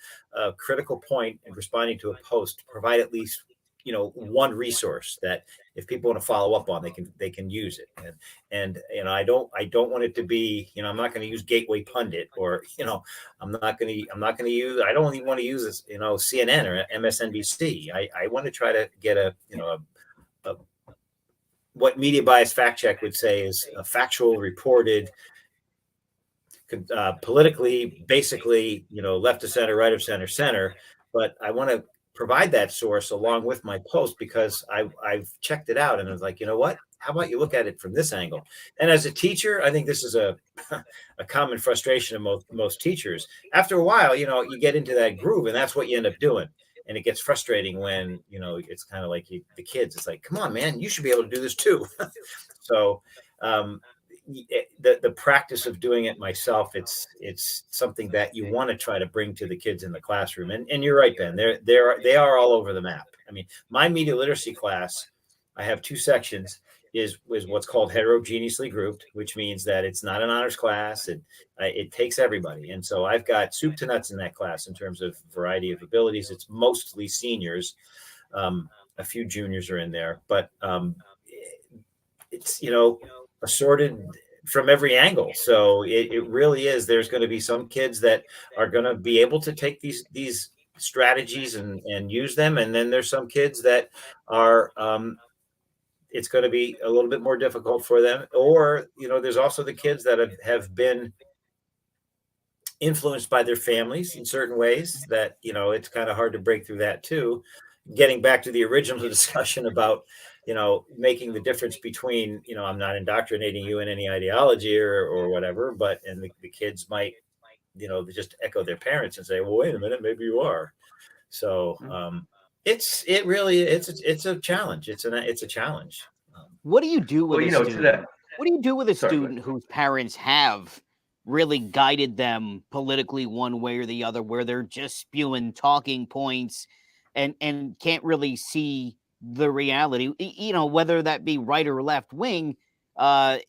critical point and responding to a post, provide at least one resource that if people want to follow up on, they can use it. And I don't want it to be, I'm not going to use Gateway Pundit, or I'm not going to use, I don't even want to use this, CNN or MSNBC. I want to try to get a what media bias fact check would say is a factual, reported, politically, basically, left of center, right of center. But I want to provide that source along with my post, because I've checked it out and I was like, you know what? How about you look at it from this angle? And as a teacher, I think this is a common frustration of most teachers. After a while, you get into that groove, and that's what you end up doing. And it gets frustrating when, it's kind of like the kids. It's like, come on, man, you should be able to do this too. So the practice of doing it myself, it's something that you want to try to bring to the kids in the classroom. And you're right, Ben. They are all over the map. I mean, my media literacy class, I have 2 sections. Is what's called heterogeneously grouped, which means that it's not an honors class. It takes everybody. And so I've got soup to nuts in that class in terms of variety of abilities. It's mostly seniors. A few juniors are in there, but it's, assorted from every angle. So it really is. There's going to be some kids that are going to be able to take these strategies and use them. And then there's some kids that are, it's going to be a little bit more difficult for them. Or, there's also the kids that have been influenced by their families in certain ways that, it's kind of hard to break through that too. Getting back to the original discussion about, making the difference between, I'm not indoctrinating you in any ideology or whatever, but, and the kids might, they just echo their parents and say, well, wait a minute, maybe you are. So, it's a challenge. It's a challenge. What do you do with a student? What do you do with a Sorry, student whose parents have really guided them politically one way or the other, where they're just spewing talking points and can't really see the reality, whether that be right or left wing? I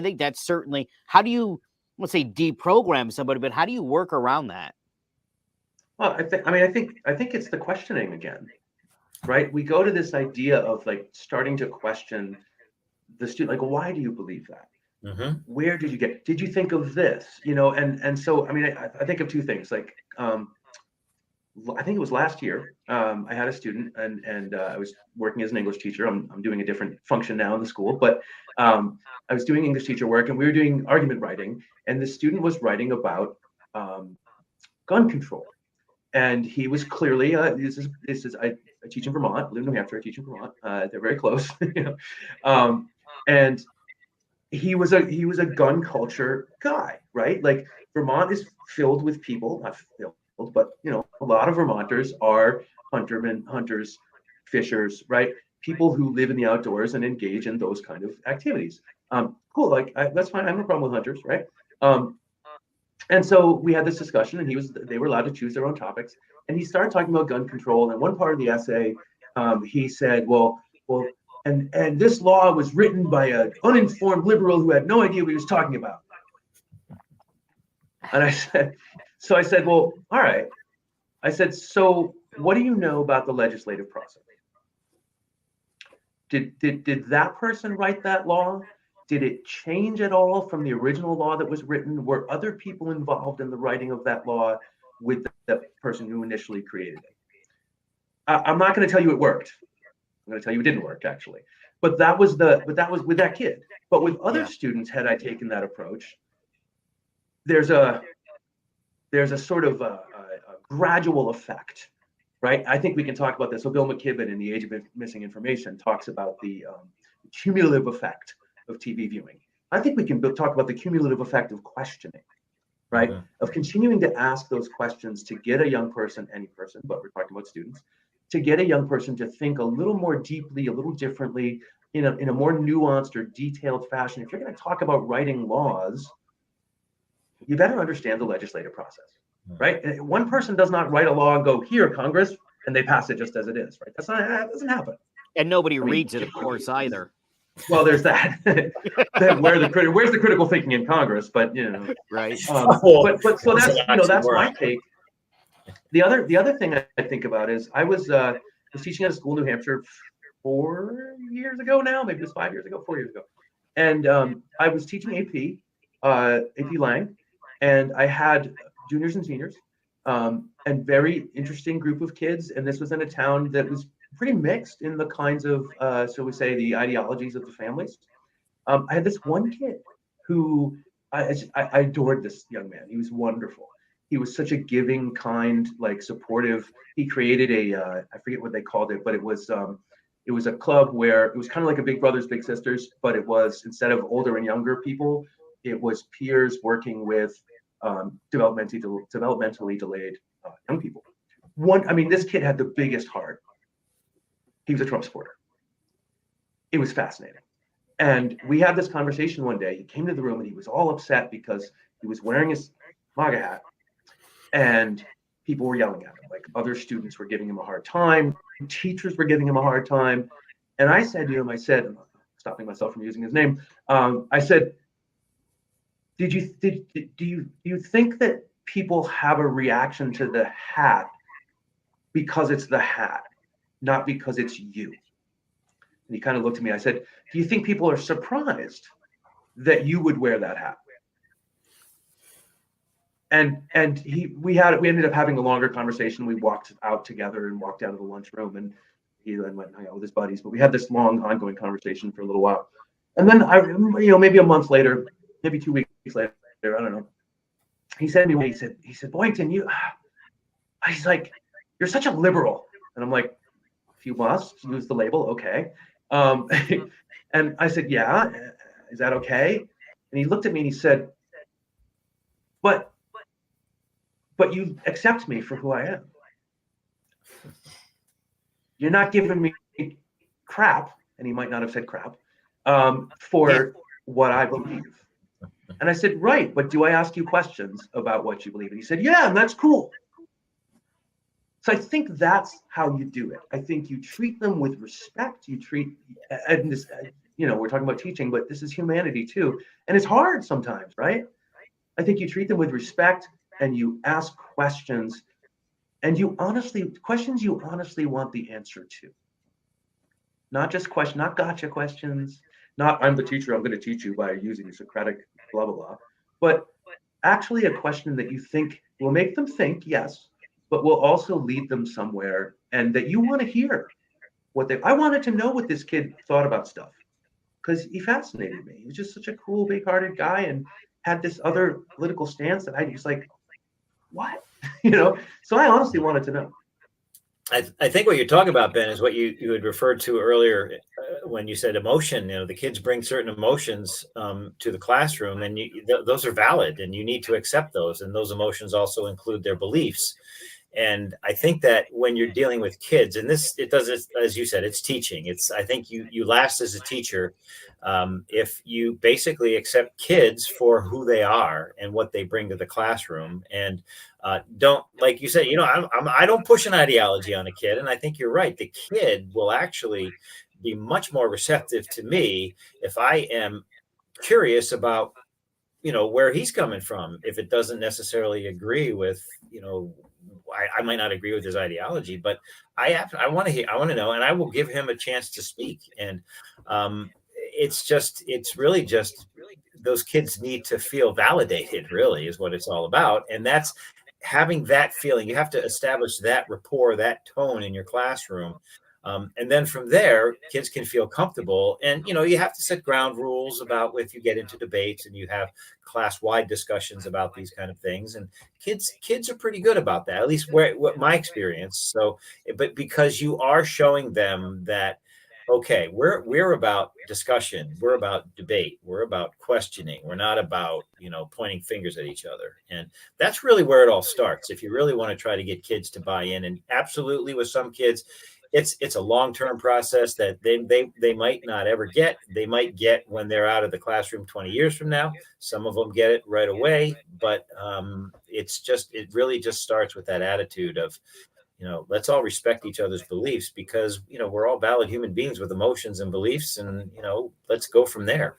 think that's certainly, how do you, let's say, deprogram somebody, but how do you work around that? Well, I think it's the questioning again, right? We go to this idea of like starting to question the student, like, why do you believe that? Mm-hmm. Where did you think of this? And so, I think of 2 things. Like, I think it was last year, I had a student and I was working as an English teacher. I'm doing a different function now in the school, but I was doing English teacher work and we were doing argument writing, and the student was writing about gun control. And he was clearly, I teach in Vermont, I live in New Hampshire, I teach in Vermont. They're very close, and he was a gun culture guy, right? Like, Vermont is filled with people, not filled, but a lot of Vermonters are hunters, fishers, right? People who live in the outdoors and engage in those kind of activities. Cool, like that's fine. I have no problem with hunters, right? And so we had this discussion, and they were allowed to choose their own topics. And he started talking about gun control. And one part of the essay, he said, well, and this law was written by an uninformed liberal who had no idea what he was talking about. And I said, well, all right. I said, so what do you know about the legislative process? Did that person write that law? Did it change at all from the original law that was written? Were other people involved in the writing of that law with the person who initially created it? I'm not going to tell you it worked. I'm going to tell you it didn't work, actually. But that was with that kid. But with other students, had I taken that approach, there's a sort of a gradual effect, right? I think we can talk about this. So Bill McKibben in The Age of Missing Information talks about the cumulative effect of TV viewing. I think we can talk about the cumulative effect of questioning, right? Mm-hmm. Of continuing to ask those questions to get a young person, any person, but we're talking about students, to get a young person to think a little more deeply, a little differently, in a more nuanced or detailed fashion. If you're going to talk about writing laws, you better understand the legislative process, right? And one person does not write a law and go, here, Congress, and they pass it just as it is, right? That doesn't happen. And nobody reads it, of course, either. Well, there's that. Where's the critical thinking in Congress? But right. But so that's my take. The other thing I think about is I was was teaching at a school in New Hampshire 4 years ago now, maybe it was 5 years ago, 4 years ago. And I was teaching AP Lang, and I had juniors and seniors, and very interesting group of kids. And this was in a town that was pretty mixed in the kinds of, so we say, the ideologies of the families. I had this one kid who I adored this young man. He was wonderful. He was such a giving, kind, like supportive. He created I forget what they called it, but it was a club where it was kind of like a Big Brothers Big Sisters, but it was, instead of older and younger people, it was peers working with developmentally delayed young people. This kid had the biggest heart. He was a Trump supporter. It was fascinating. And we had this conversation one day. He came to the room and he was all upset because he was wearing his MAGA hat and people were yelling at him. Like, other students were giving him a hard time. Teachers were giving him a hard time. And I said to him, I'm stopping myself from using his name. I said, do you think that people have a reaction to the hat because it's the hat, not because it's you? And he kind of looked at me. I said, do you think people are surprised that you would wear that hat? And we ended up having a longer conversation. We walked out together and walked out of the lunchroom, and he then went and hung out with his buddies. But we had this long, ongoing conversation for a little while. And then maybe a month later, maybe 2 weeks later, I don't know. He said to me, he said, Boyington, he's like, you're such a liberal. And I'm like, if you must use the label, okay. And I said, yeah, is that okay? And he looked at me and he said, but you accept me for who I am. You're not giving me crap, and he might not have said crap, for what I believe. And I said, right, but do I ask you questions about what you believe? And he said, yeah, and that's cool. So I think that's how you do it. I think you treat them with respect. And this, we're talking about teaching, but this is humanity too. And it's hard sometimes, right? I think you treat them with respect and you ask questions, and questions you honestly want the answer to. Not just not gotcha questions, not I'm the teacher, I'm going to teach you by using Socratic blah, blah, blah, but actually a question that you think will make them think, yes, but will also lead them somewhere, and that you want to hear I wanted to know what this kid thought about stuff, because he fascinated me. He was just such a cool, big-hearted guy and had this other political stance that I was like, what? So I honestly wanted to know. I think what you're talking about, Ben, is what you had referred to earlier when you said emotion. The kids bring certain emotions to the classroom, and those are valid, and you need to accept those. And those emotions also include their beliefs. And I think that when you're dealing with kids, and it does, as you said, it's teaching. I think you last as a teacher if you basically accept kids for who they are and what they bring to the classroom, and don't, like you said, I don't push an ideology on a kid. And I think you're right. The kid will actually be much more receptive to me if I am curious about, where he's coming from. If it doesn't necessarily agree with, I might not agree with his ideology, but I want to know, and I will give him a chance to speak. And it's really just those kids need to feel validated, really, is what it's all about. And that's having that feeling. You have to establish that rapport, that tone in your classroom. And then from there, kids can feel comfortable. And, you have to set ground rules about if you get into debates and you have class-wide discussions about these kind of things. And kids are pretty good about that, at least what my experience. So, but because you are showing them that, okay, we're about discussion, we're about debate, we're about questioning, we're not about pointing fingers at each other. And that's really where it all starts. If you really want to try to get kids to buy in, and absolutely with some kids, it's a long-term process that they might not ever get. They might get when they're out of the classroom 20 years from now. Some of them get it right away, but it really just starts with that attitude of, let's all respect each other's beliefs, because, we're all valid human beings with emotions and beliefs, and, let's go from there.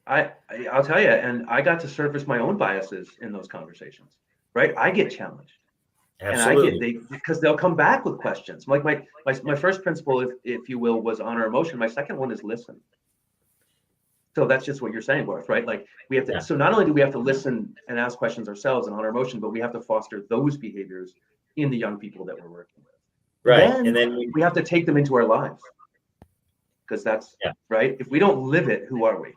I'll tell you, and I got to surface my own biases in those conversations, right? I get challenged. And I get Absolutely. because they'll come back with questions. Like my first principle, if you will, was honor emotion. My second one is listen. So that's just what you're saying, Barth, right? Like we have to. Yeah. So not only do we have to listen and ask questions ourselves and honor emotion, but we have to foster those behaviors in the young people that we're working with. Right. Then And then we have to take them into our lives, because that's yeah. right. If we don't live it, who are we?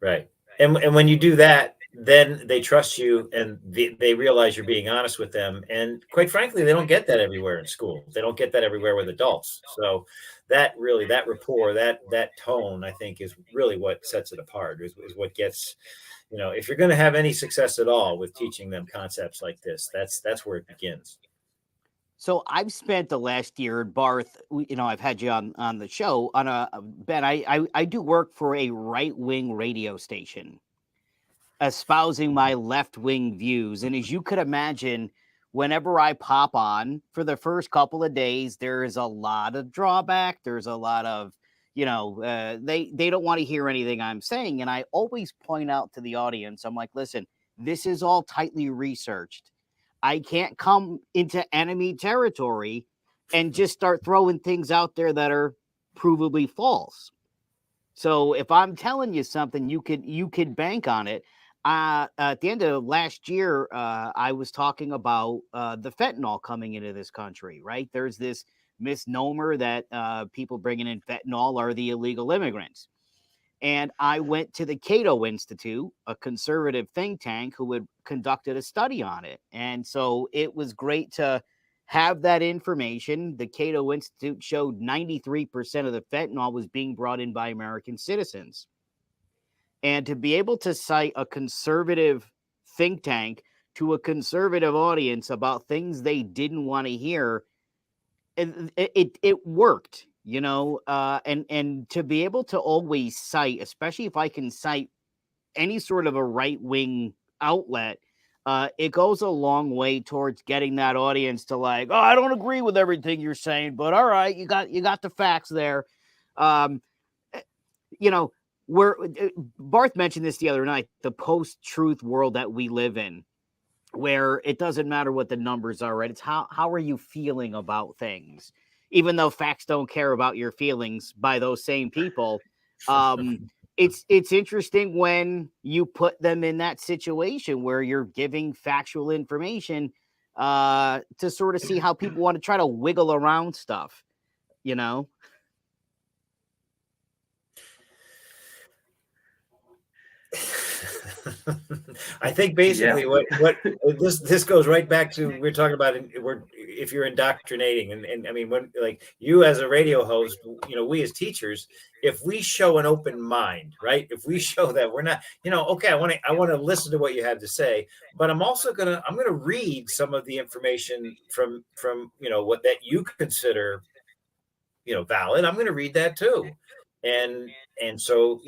Right. And when you do that, then they trust you and they realize you're being honest with them. And quite frankly, they don't get that everywhere in school. They don't get that everywhere with adults. So that really, that rapport, that tone, I think is really what sets it apart, is what gets, if you're going to have any success at all with teaching them concepts like this, that's where it begins. So I've spent the last year, Barth, I've had you on the show on Ben, I do work for a right-wing radio station, espousing my left-wing views. And as you could imagine, whenever I pop on for the first couple of days, there is a lot of drawback. There's a lot of, they don't want to hear anything I'm saying. And I always point out to the audience, I'm like, listen, this is all tightly researched. I can't come into enemy territory and just start throwing things out there that are provably false. So if I'm telling you something, you could bank on it. At the end of last year, I was talking about the fentanyl coming into this country, right? There's this misnomer that people bringing in fentanyl are the illegal immigrants. And I went to the Cato Institute, a conservative think tank who had conducted a study on it. And so it was great to have that information. The Cato Institute showed 93% of the fentanyl was being brought in by American citizens. And to be able to cite a conservative think tank to a conservative audience about things they didn't want to hear, it worked, and to be able to always cite, especially if I can cite any sort of a right-wing outlet, it goes a long way towards getting that audience to like, oh, I don't agree with everything you're saying, but all right, you got the facts there. Where Barth mentioned this the other night, the post-truth world that we live in, where it doesn't matter what the numbers are, right? It's how are you feeling about things, even though facts don't care about your feelings by those same people. It's interesting when you put them in that situation where you're giving factual information to sort of see how people want to try to wiggle around stuff, I think basically what this goes right back to, we're talking about if you're indoctrinating and I mean, when like you as a radio host, we as teachers, if we show an open mind, right? If we show that we're not, okay, I want to listen to what you have to say, but I'm going to read some of the information from what that you consider valid. I'm going to read that too. And so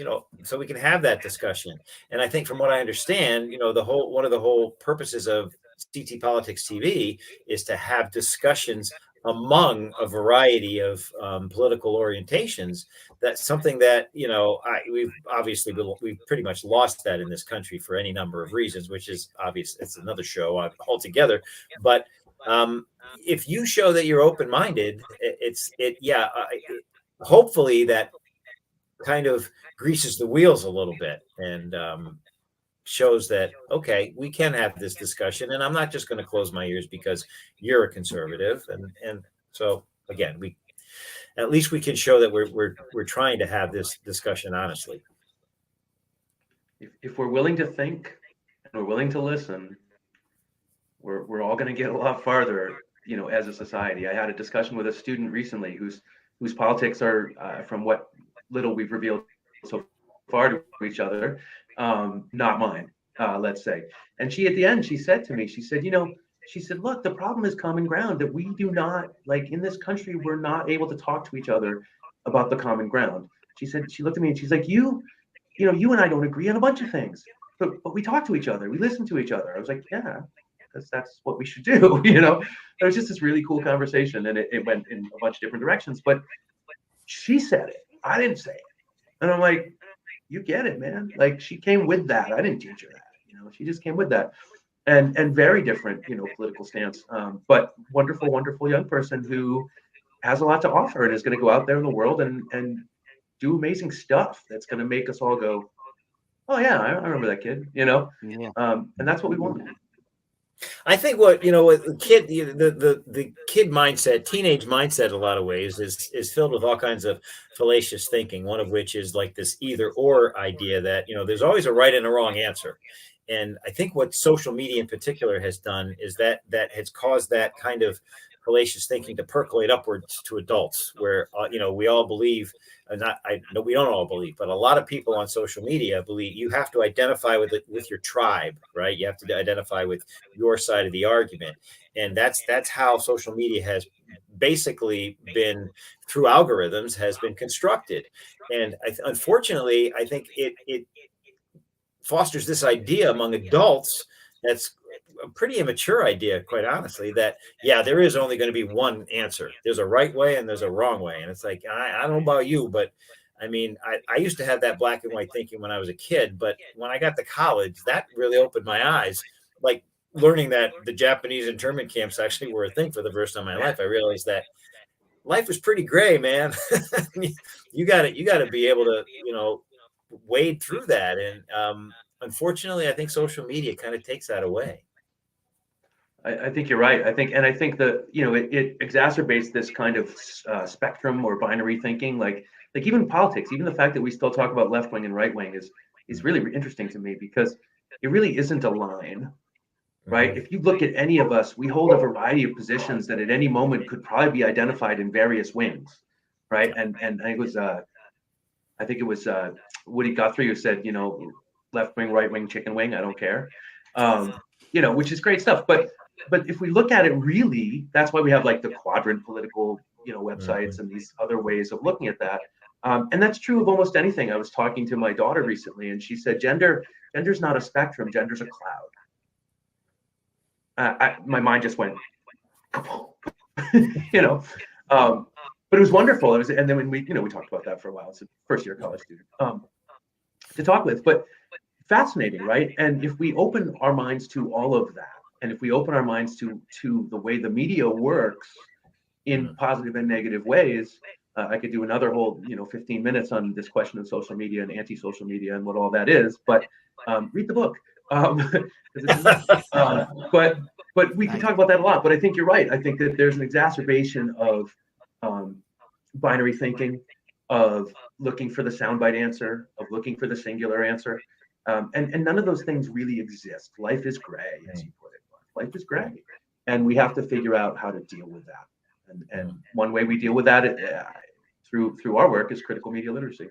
so we can have that discussion. And I think from what I understand, one of the whole purposes of CT Politics TV is to have discussions among a variety of political orientations. That's something that we've pretty much lost that in this country for any number of reasons, which is obvious. It's another show altogether. But if you show that you're open-minded, hopefully that kind of greases the wheels a little bit and shows that, okay, we can have this discussion and I'm not just going to close my ears because you're a conservative. And so again, at least we can show that we're trying to have this discussion honestly. If we're willing to think and we're willing to listen, we're all going to get a lot farther, as a society. I had a discussion with a student recently whose politics are, from what little we've revealed so far to each other, not mine, let's say. And she, at the end, she said to me, she said, look, the problem is common ground, that we do not, like in this country, we're not able to talk to each other about the common ground. She said, she looked at me and she's like, you and I don't agree on a bunch of things, but we talk to each other, we listen to each other. I was like, yeah, that's what we should do. It was just this really cool conversation, and it went in a bunch of different directions, but she said it, I didn't say it. And I'm like, you get it, man. Like, she came with that. I didn't teach her that. She just came with that. and very different, political stance. But wonderful, wonderful young person who has a lot to offer and is going to go out there in the world and do amazing stuff that's going to make us all go, oh yeah, I remember that kid, Yeah. and that's what we want. I think what the kid, the kid mindset, teenage mindset, in a lot of ways is filled with all kinds of fallacious thinking. One of which is like this either or idea that there's always a right and a wrong answer. And I think what social media in particular has done is that has caused that kind of fallacious thinking to percolate upwards to adults, where we all believe. Not, I know we don't all believe, but a lot of people on social media believe you have to identify with your tribe, right? You have to identify with your side of the argument, and that's how social media has basically been, through algorithms, has been constructed. And unfortunately, I think it fosters this idea among adults that's a pretty immature idea, quite honestly, that there is only going to be one answer. There's a right way and there's a wrong way. And it's like, I don't know about you, but I mean, I used to have that black and white thinking when I was a kid, but when I got to college, that really opened my eyes. Like learning that the Japanese internment camps actually were a thing for the first time in my life, I realized that life is pretty gray, man. you got to be able to, wade through that. And unfortunately, I think social media kind of takes that away. I think you're right. I think that it exacerbates this kind of spectrum or binary thinking, like even politics, even the fact that we still talk about left wing and right wing is really interesting to me, because it really isn't a line, right? Mm-hmm. If you look at any of us, we hold a variety of positions that at any moment could probably be identified in various wings, right? And I think it was Woody Guthrie who said, left wing, right wing, chicken wing, I don't care, which is great stuff. But if we look at it really, that's why we have like the quadrant political, websites and these other ways of looking at that. And that's true of almost anything. I was talking to my daughter recently, and she said, gender's not a spectrum, gender's a cloud. My mind just went, but it was wonderful. And then when we talked about that for a while. It's a first year college student to talk with, but fascinating, right? And if we open our minds to all of that, and if we open our minds to the way the media works in positive and negative ways, I could do another whole 15 minutes on this question of social media and anti-social media and what all that is. But read the book. But we can talk about that a lot. But I think you're right. I think that there's an exacerbation of binary thinking, of looking for the soundbite answer, of looking for the singular answer. And none of those things really exist. Life is gray, as you put it. Life is gray. And we have to figure out how to deal with that. And one way we deal with that through our work is critical media literacy.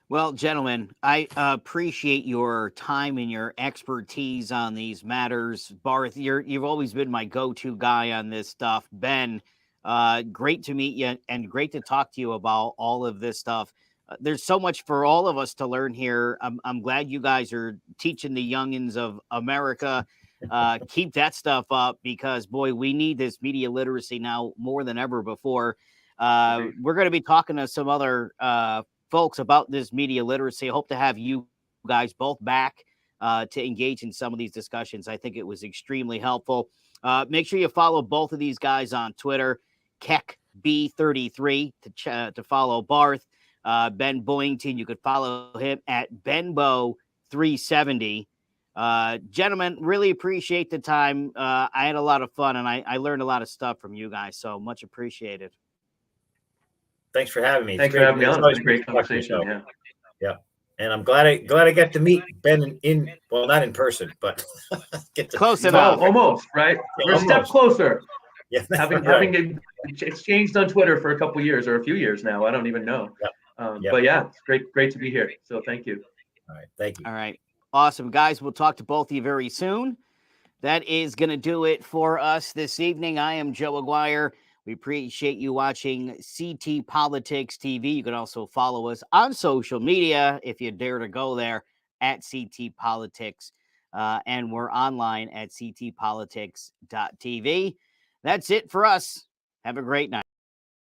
Well, gentlemen, I appreciate your time and your expertise on these matters. Barth, you've always been my go-to guy on this stuff. Ben, great to meet you and great to talk to you about all of this stuff. There's so much for all of us to learn here. I'm glad you guys are teaching the youngins of America. Keep that stuff up, because, boy, we need this media literacy now more than ever before. We're going to be talking to some other folks about this media literacy. I hope to have you guys both back to engage in some of these discussions. I think it was extremely helpful. Make sure you follow both of these guys on Twitter, KeckB33 to follow Barth. Ben Boyington, you could follow him at Benbo370. Gentlemen, really appreciate the time. I had a lot of fun, and I learned a lot of stuff from you guys, so much appreciated. Thanks for having me. Thanks for having me on. It's been a great conversation. Yeah. And I'm glad I got to meet Ben not in person, but get to close enough. Almost, right? We're a step closer. Yeah, having exchanged on Twitter for a couple years or a few years now. I don't even know. Yep. But yeah, it's great to be here. So thank you. All right. Thank you. All right. Awesome, guys. We'll talk to both of you very soon. That is going to do it for us this evening. I am Joe Aguirre. We appreciate you watching CT Politics TV. You can also follow us on social media if you dare to go there at CT Politics. And we're online at ctpolitics.tv. That's it for us. Have a great night.